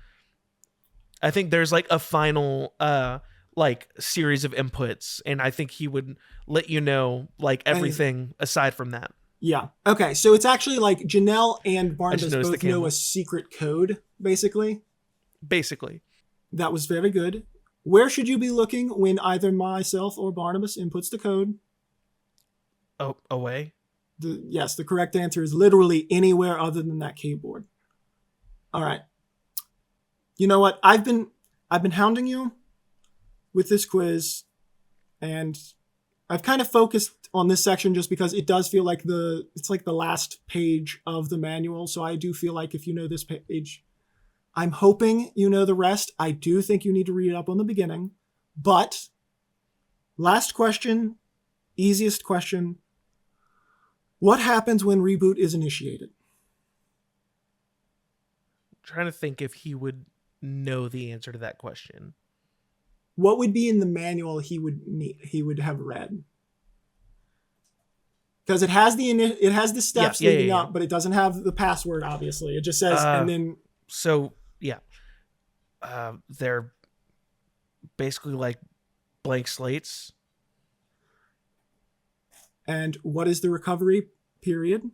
I think there's like a final like series of inputs, and I think he would let you know like everything aside from that. Yeah. Okay. So it's actually like Janelle and Barnabas both know a secret code, basically. Basically. That was very good. Where should you be looking when either myself or Barnabas inputs the code? Oh, away? Yes, the correct answer is literally anywhere other than that keyboard. All right. You know what? I've been hounding you with this quiz, and I've kind of focused on this section just because it does feel like it's like the last page of the manual. So I do feel like if you know this page, I'm hoping you know the rest. I do think you need to read it up on the beginning. But last question, easiest question. What happens when reboot is initiated? I'm trying to think if he would know the answer to that question. What would be in the manual he would have read? Because it has the steps leading up, but it doesn't have the password. Obviously, it just says and then. So yeah, they're basically like blank slates. And what is the recovery period?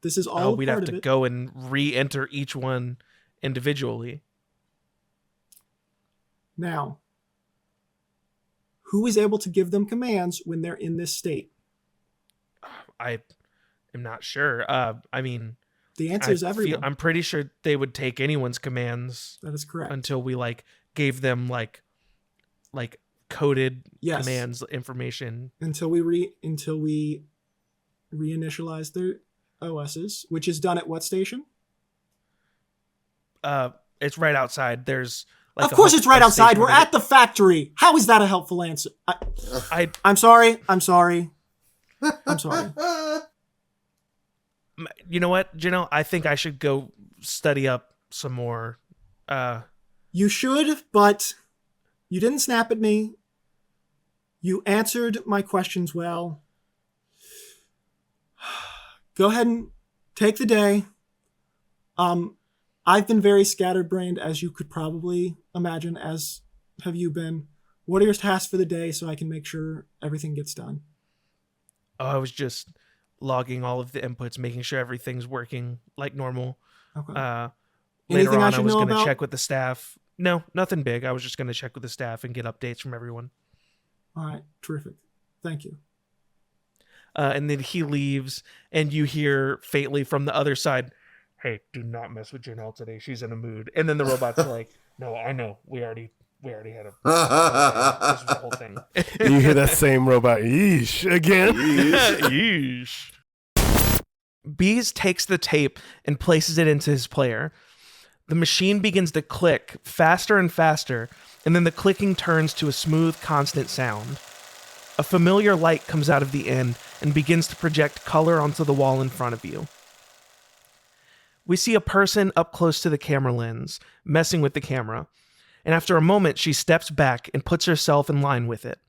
This is all. We'd have to go and re-enter each one individually. Now, who is able to give them commands when they're in this state? I am not sure. I mean, the answer is everyone. I'm pretty sure they would take anyone's commands. That is correct. Until we like gave them like coded commands information. Until we reinitialize their OSs, which is done at what station? It's right outside. There's of course it's right outside. We're at the factory. How is that a helpful answer? I'm sorry. I'm sorry. You know what, Janelle? I think I should go study up some more. You should, but you didn't snap at me. You answered my questions well. Go ahead and take the day. I've been very scatterbrained, as you could probably imagine, as have you been. What are your tasks for the day so I can make sure everything gets done? Oh, I was just logging all of the inputs, making sure everything's working like normal. Okay. Later on, I was going to check with the staff. No, nothing big. I was just going to check with the staff and get updates from everyone. All right, terrific. Thank you. And then he leaves, and you hear faintly from the other side, "Hey, do not mess with Janelle today. She's in a mood." And then the robots are like, "No, I know. We already had a this was the whole thing." You hear that same robot, yeesh, again. Yeesh. Bees takes the tape and places it into his player. The machine begins to click faster and faster, and then the clicking turns to a smooth, constant sound. A familiar light comes out of the end and begins to project color onto the wall in front of you. We see a person up close to the camera lens, messing with the camera, and after a moment, she steps back and puts herself in line with it.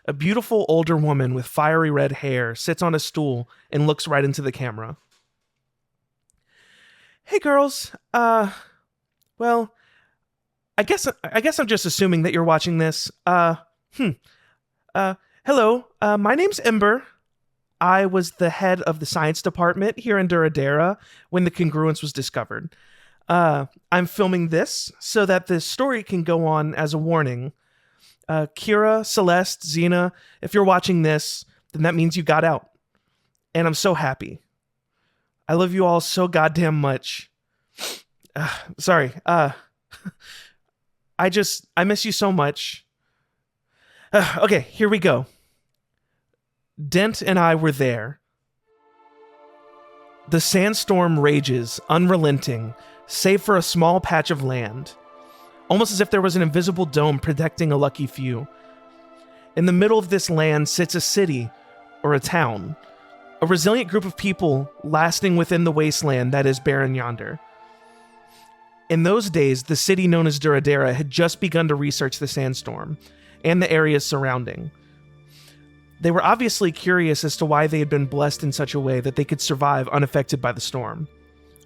A beautiful older woman with fiery red hair sits on a stool and looks right into the camera. "Hey girls, well, I guess I'm just assuming that you're watching this. Hello, my name's Ember. I was the head of the science department here in Duradera when the congruence was discovered. I'm filming this so that this story can go on as a warning. Kira, Celeste, Xena, if you're watching this, then that means you got out. And I'm so happy. I love you all so goddamn much. Sorry. I miss you so much. Okay, here we go. Dent and I were there. The sandstorm rages, unrelenting, save for a small patch of land. Almost as if there was an invisible dome protecting a lucky few. In the middle of this land sits a city, or a town. A resilient group of people lasting within the wasteland that is barren yonder. In those days, the city known as Duradera had just begun to research the sandstorm, and the areas surrounding. They were obviously curious as to why they had been blessed in such a way that they could survive unaffected by the storm.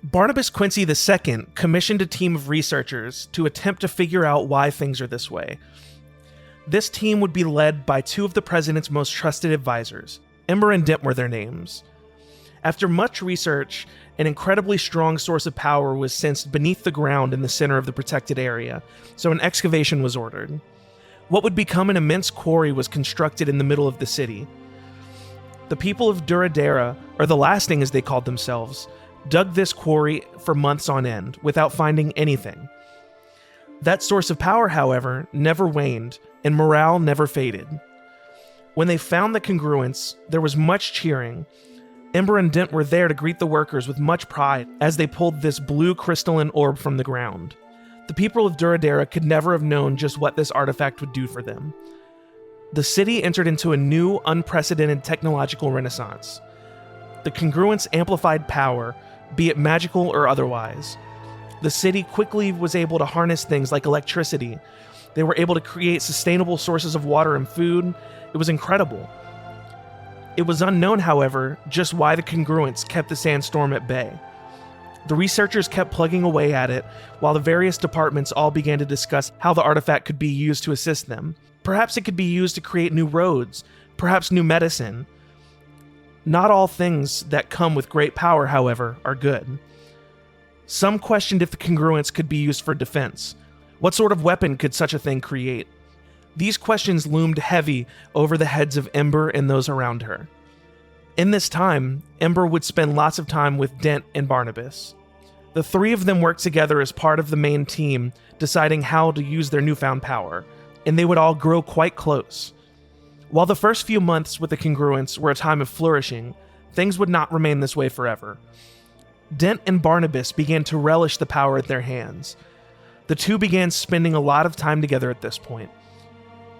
Barnabas Quincy II commissioned a team of researchers to attempt to figure out why things are this way. This team would be led by two of the president's most trusted advisors. Ember and Dent were their names. After much research, an incredibly strong source of power was sensed beneath the ground in the center of the protected area, so an excavation was ordered. What would become an immense quarry was constructed in the middle of the city. The people of Duradera, or the Lasting as they called themselves, dug this quarry for months on end without finding anything. That source of power, however, never waned, and morale never faded. When they found the congruence, there was much cheering. Ember and Dent were there to greet the workers with much pride as they pulled this blue crystalline orb from the ground. The people of Duradera could never have known just what this artifact would do for them. The city entered into a new, unprecedented technological renaissance. The congruence amplified power, be it magical or otherwise. The city quickly was able to harness things like electricity. They were able to create sustainable sources of water and food. It was incredible. It was unknown, however, just why the congruence kept the sandstorm at bay. The researchers kept plugging away at it, while the various departments all began to discuss how the artifact could be used to assist them. Perhaps it could be used to create new roads, perhaps new medicine. Not all things that come with great power, however, are good. Some questioned if the congruence could be used for defense. What sort of weapon could such a thing create? These questions loomed heavy over the heads of Ember and those around her. In this time, Ember would spend lots of time with Dent and Barnabas. The three of them worked together as part of the main team, deciding how to use their newfound power, and they would all grow quite close. While the first few months with the congruence were a time of flourishing, things would not remain this way forever. Dent and Barnabas began to relish the power at their hands. The two began spending a lot of time together at this point.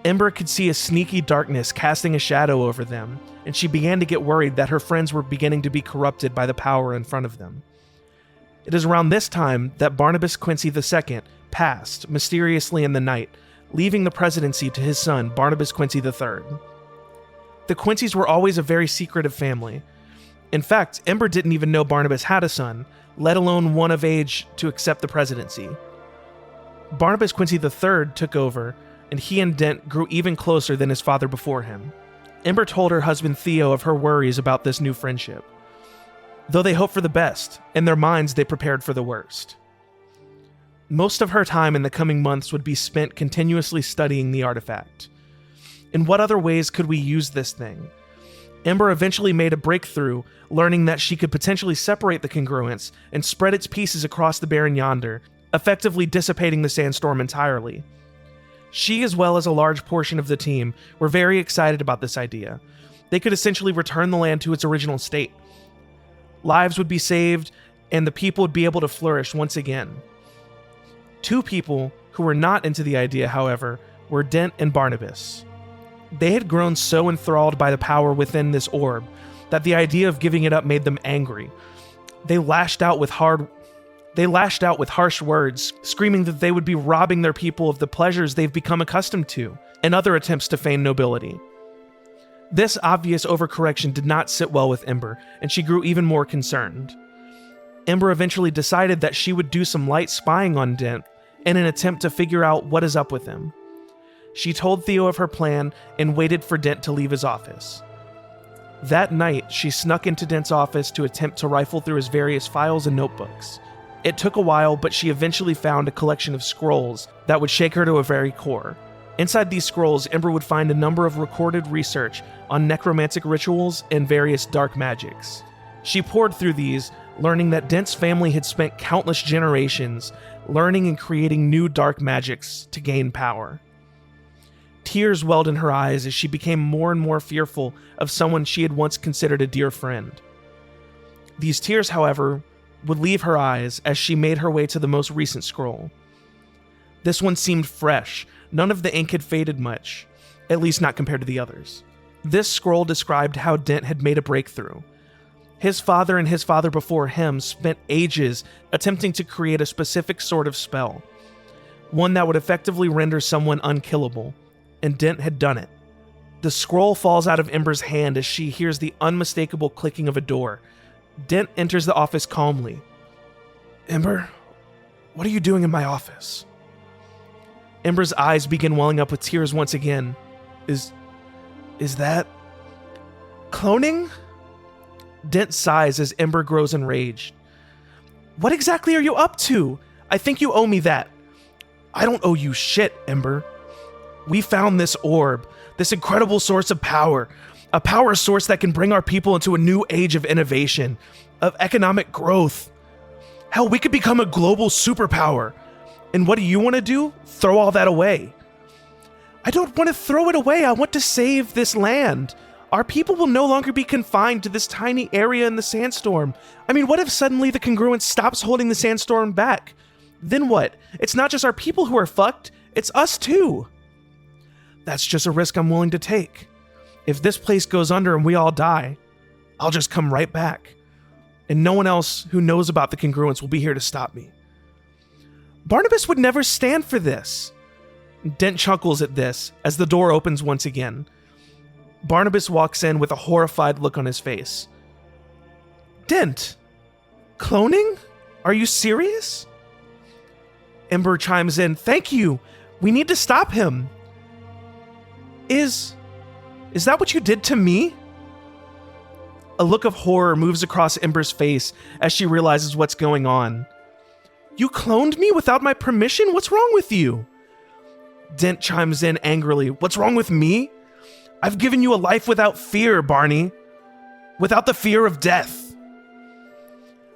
Ember could see a sneaky darkness casting a shadow over them, and she began to get worried that her friends were beginning to be corrupted by the power in front of them. It is around this time that Barnabas Quincy II passed mysteriously in the night, leaving the presidency to his son, Barnabas Quincy III. The Quincy's were always a very secretive family. In fact, Ember didn't even know Barnabas had a son, let alone one of age to accept the presidency. Barnabas Quincy III took over, and he and Dent grew even closer than his father before him. Ember told her husband Theo of her worries about this new friendship. Though they hoped for the best, in their minds they prepared for the worst. Most of her time in the coming months would be spent continuously studying the artifact. In what other ways could we use this thing? Ember eventually made a breakthrough, learning that she could potentially separate the congruence and spread its pieces across the barren yonder, effectively dissipating the sandstorm entirely. She, as well as a large portion of the team, were very excited about this idea. They could essentially return the land to its original state. Lives would be saved, and the people would be able to flourish once again. Two people who were not into the idea, however, were Dent and Barnabas. They had grown so enthralled by the power within this orb that the idea of giving it up made them angry. They lashed out with harsh words, screaming that they would be robbing their people of the pleasures they've become accustomed to, and other attempts to feign nobility. This obvious overcorrection did not sit well with Ember, and she grew even more concerned. Ember eventually decided that she would do some light spying on Dent in an attempt to figure out what is up with him. She told Theo of her plan and waited for Dent to leave his office. That night, she snuck into Dent's office to attempt to rifle through his various files and notebooks. It took a while, but she eventually found a collection of scrolls that would shake her to her very core. Inside these scrolls, Ember would find a number of recorded research on necromantic rituals and various dark magics. She pored through these, learning that Dent's family had spent countless generations learning and creating new dark magics to gain power. Tears welled in her eyes as she became more and more fearful of someone she had once considered a dear friend. These tears, however, would leave her eyes as she made her way to the most recent scroll. This one seemed fresh. None of the ink had faded much, at least not compared to the others. This scroll described how Dent had made a breakthrough. His father and his father before him spent ages attempting to create a specific sort of spell, one that would effectively render someone unkillable, and Dent had done it. The scroll falls out of Ember's hand as she hears the unmistakable clicking of a door. Dent enters the office calmly. "Ember, what are you doing in my office?" Ember's eyes begin welling up with tears once again. Is that cloning? Dent sighs as Ember grows enraged. "What exactly are you up to? I think you owe me that." "I don't owe you shit, Ember. We found this orb, this incredible source of power, a power source that can bring our people into a new age of innovation, of economic growth. Hell, we could become a global superpower. And what do you want to do? Throw all that away." "I don't want to throw it away. I want to save this land. Our people will no longer be confined to this tiny area in the sandstorm. I mean, what if suddenly the congruence stops holding the sandstorm back? Then what? It's not just our people who are fucked, it's us too." "That's just a risk I'm willing to take. If this place goes under and we all die, I'll just come right back. And no one else who knows about the congruence will be here to stop me." "Barnabas would never stand for this." Dent chuckles at this as the door opens once again. Barnabas walks in with a horrified look on his face. "Dent, cloning? Are you serious?" Ember chimes in, "Thank you. We need to stop him." Is that what you did to me?" A look of horror moves across Ember's face as she realizes what's going on. "You cloned me without my permission? What's wrong with you?" Dent chimes in angrily. "What's wrong with me? I've given you a life without fear, Barney. Without the fear of death."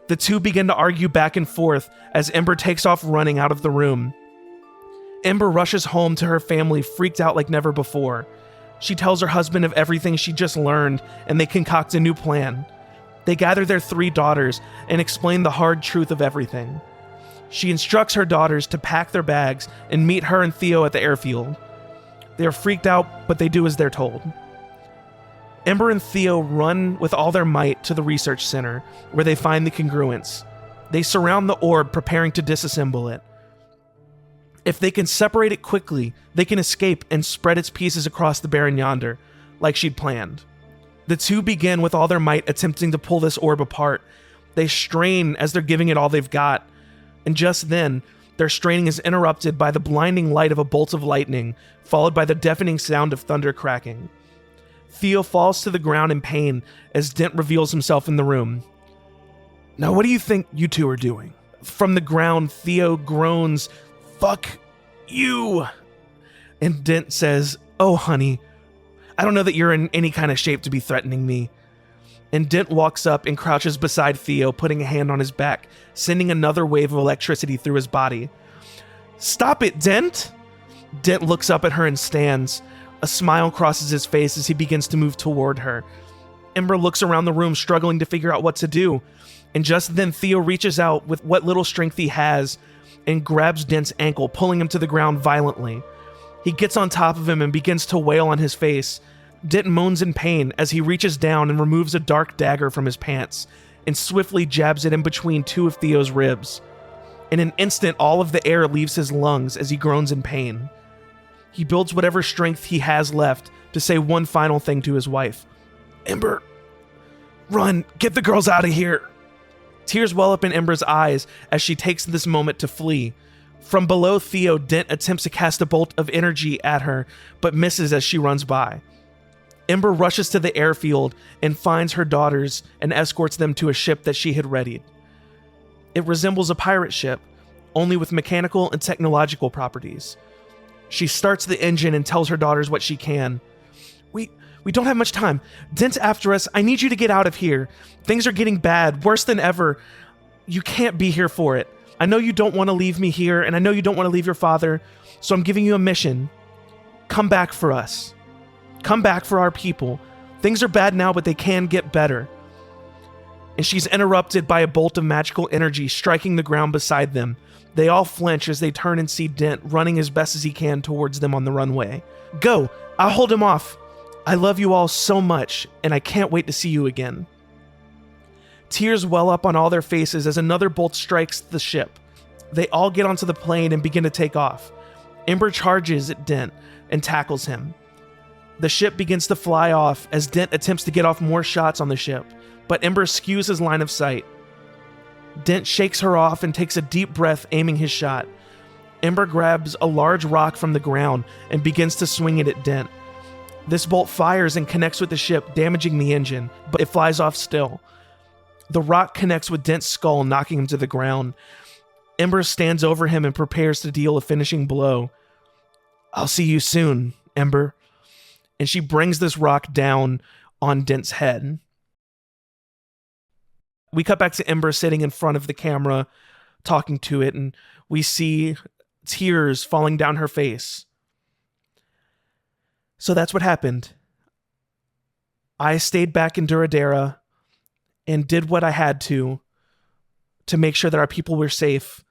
The two begin to argue back and forth as Ember takes off running out of the room. Ember rushes home to her family, freaked out like never before. She tells her husband of everything she just learned, and they concoct a new plan. They gather their 3 daughters and explain the hard truth of everything. She instructs her daughters to pack their bags and meet her and Theo at the airfield. They are freaked out, but they do as they're told. Ember and Theo run with all their might to the research center, where they find the congruence. They surround the orb, preparing to disassemble it. If they can separate it quickly, they can escape and spread its pieces across the barren yonder, like she'd planned. The two begin with all their might attempting to pull this orb apart. They strain as they're giving it all they've got, and just then, their straining is interrupted by the blinding light of a bolt of lightning, followed by the deafening sound of thunder cracking. Theo falls to the ground in pain as Dent reveals himself in the room. "Now what do you think you two are doing?" From the ground, Theo groans, "Fuck you!" And Dent says, "Oh honey, I don't know that you're in any kind of shape to be threatening me. And Dent walks up and crouches beside Theo, putting a hand on his back, sending another wave of electricity through his body. Stop it, Dent! Dent looks up at her and stands. A smile crosses his face as he begins to move toward her. Ember looks around the room, struggling to figure out what to do. And just then Theo reaches out with what little strength he has and grabs Dent's ankle, pulling him to the ground violently. He gets on top of him and begins to wail on his face. Dent moans in pain as he reaches down and removes a dark dagger from his pants and swiftly jabs it in between two of Theo's ribs. In an instant, all of the air leaves his lungs as he groans in pain. He builds whatever strength he has left to say one final thing to his wife. Ember, run, get the girls out of here. Tears well up in Ember's eyes as she takes this moment to flee. From below Theo, Dent attempts to cast a bolt of energy at her, but misses as she runs by. Ember rushes to the airfield and finds her daughters and escorts them to a ship that she had readied. It resembles a pirate ship, only with mechanical and technological properties. She starts the engine and tells her daughters what she can. We don't have much time. Dent's after us. I need you to get out of here. Things are getting bad, worse than ever. You can't be here for it. I know you don't want to leave me here, and I know you don't want to leave your father, so I'm giving you a mission. Come back for us. Come back for our people. Things are bad now, but they can get better. And she's interrupted by a bolt of magical energy striking the ground beside them. They all flinch as they turn and see Dent running as best as he can towards them on the runway. Go! I'll hold him off. I love you all so much, and I can't wait to see you again. Tears well up on all their faces as another bolt strikes the ship. They all get onto the plane and begin to take off. Ember charges at Dent and tackles him. The ship begins to fly off as Dent attempts to get off more shots on the ship, but Ember skews his line of sight. Dent shakes her off and takes a deep breath, aiming his shot. Ember grabs a large rock from the ground and begins to swing it at Dent. This bolt fires and connects with the ship, damaging the engine, but it flies off still. The rock connects with Dent's skull, knocking him to the ground. Ember stands over him and prepares to deal a finishing blow. I'll see you soon, Ember. And she brings this rock down on Dent's head. We cut back to Ember sitting in front of the camera, talking to it, and we see tears falling down her face. So that's what happened. I stayed back in Duradera and did what I had to make sure that our people were safe.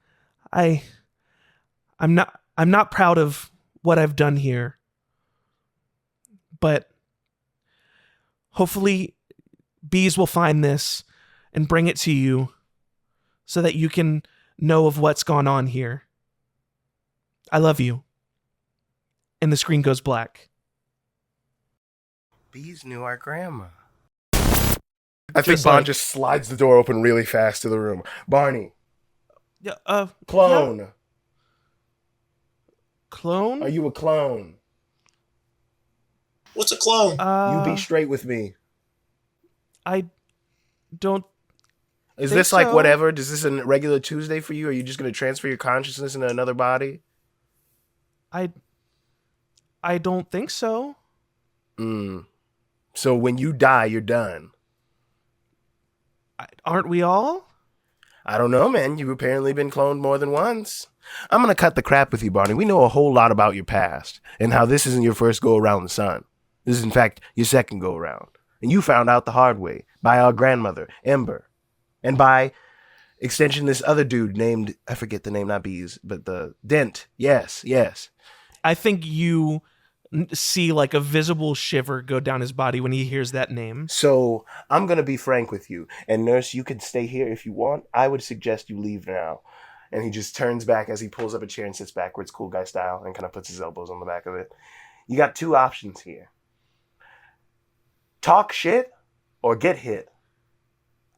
I'm not proud of what I've done here. But hopefully bees will find this and bring it to you so that you can know of what's gone on here. I love you. And the screen goes black. Bees knew our grandma. I think Bond just slides the door open really fast to the room. Barney. Yeah, Clone. Yeah. Clone? Are you a clone? What's a clone? You be straight with me. I don't. Is think this like so. whatever? Is this a regular Tuesday for you? Are you just going to transfer your consciousness into another body? I don't think so. So when you die, you're done. Aren't we all? I don't know, man. You've apparently been cloned more than once. I'm going to cut the crap with you, Barney. We know a whole lot about your past and how this isn't your first go around the sun. This is, in fact, your second go around. And you found out the hard way by our grandmother, Ember. And by extension, this other dude named, I forget the name, not Bees, but the Dent. Yes. I think you see like a visible shiver go down his body when he hears that name. So I'm going to be frank with you. And nurse, you can stay here if you want. I would suggest you leave now. And he just turns back as he pulls up a chair and sits backwards, cool guy style, and kind of puts his elbows on the back of it. You got two options here. Talk shit or get hit.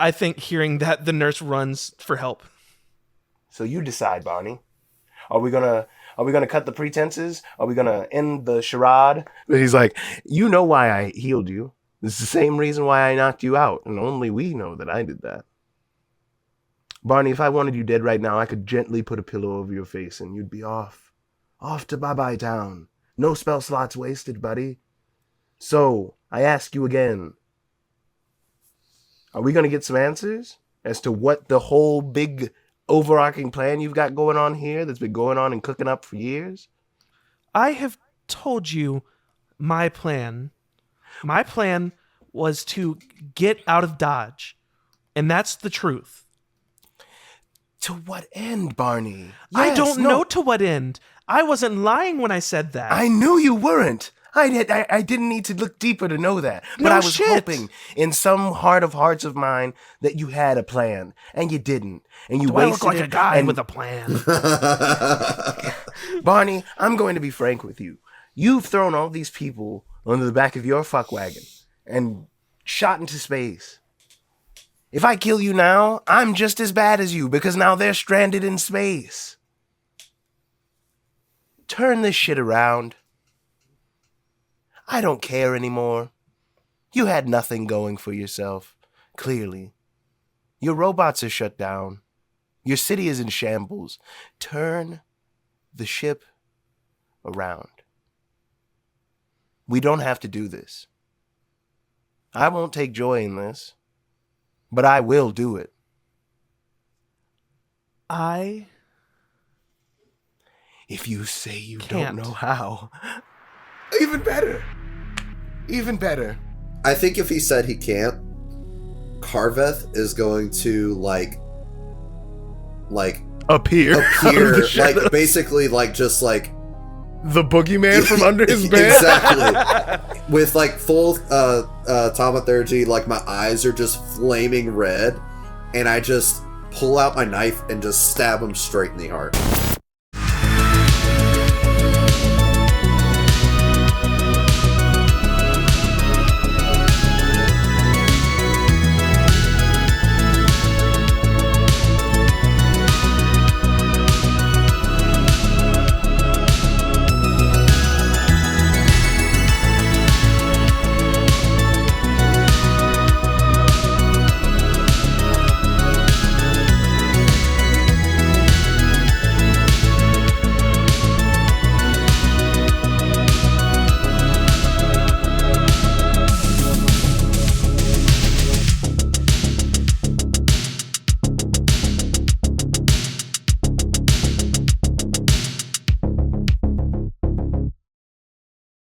I think hearing that, the nurse runs for help. So you decide, Barney. Are we gonna cut the pretenses? Are we gonna end the charade? But he's like, you know why I healed you. It's the same reason why I knocked you out, and only we know that I did that. Barney, if I wanted you dead right now, I could gently put a pillow over your face and you'd be off. Off to bye-bye town. No spell slots wasted, buddy. So, I ask you again. Are we going to get some answers as to what the whole big overarching plan you've got going on here that's been going on and cooking up for years? I have told you my plan. My plan was to get out of Dodge. And that's the truth. To what end, Barney? I Yes, don't no. know to what end. I wasn't lying when I said that. I knew you weren't. I didn't need to look deeper to know that. But No I was shit. hoping in some heart of hearts of mine that you had a plan. And you didn't. And you Do I wasted look like it. a guy and with a plan? Barney, I'm going to be frank with you. You've thrown all these people onto the back of your fuck wagon and shot into space. If I kill you now, I'm just as bad as you because now they're stranded in space. Turn this shit around. I don't care anymore. You had nothing going for yourself, clearly. Your robots are shut down. Your city is in shambles. Turn the ship around. We don't have to do this. I won't take joy in this, but I will do it. If you say you Can't. don't know how, even better. Even better. I think if he said he can't, Karveth is going to Appear. like basically like just like the boogeyman from under his bed. Exactly. With like full thaumaturgy, like my eyes are just flaming red, and I just pull out my knife and just stab him straight in the heart.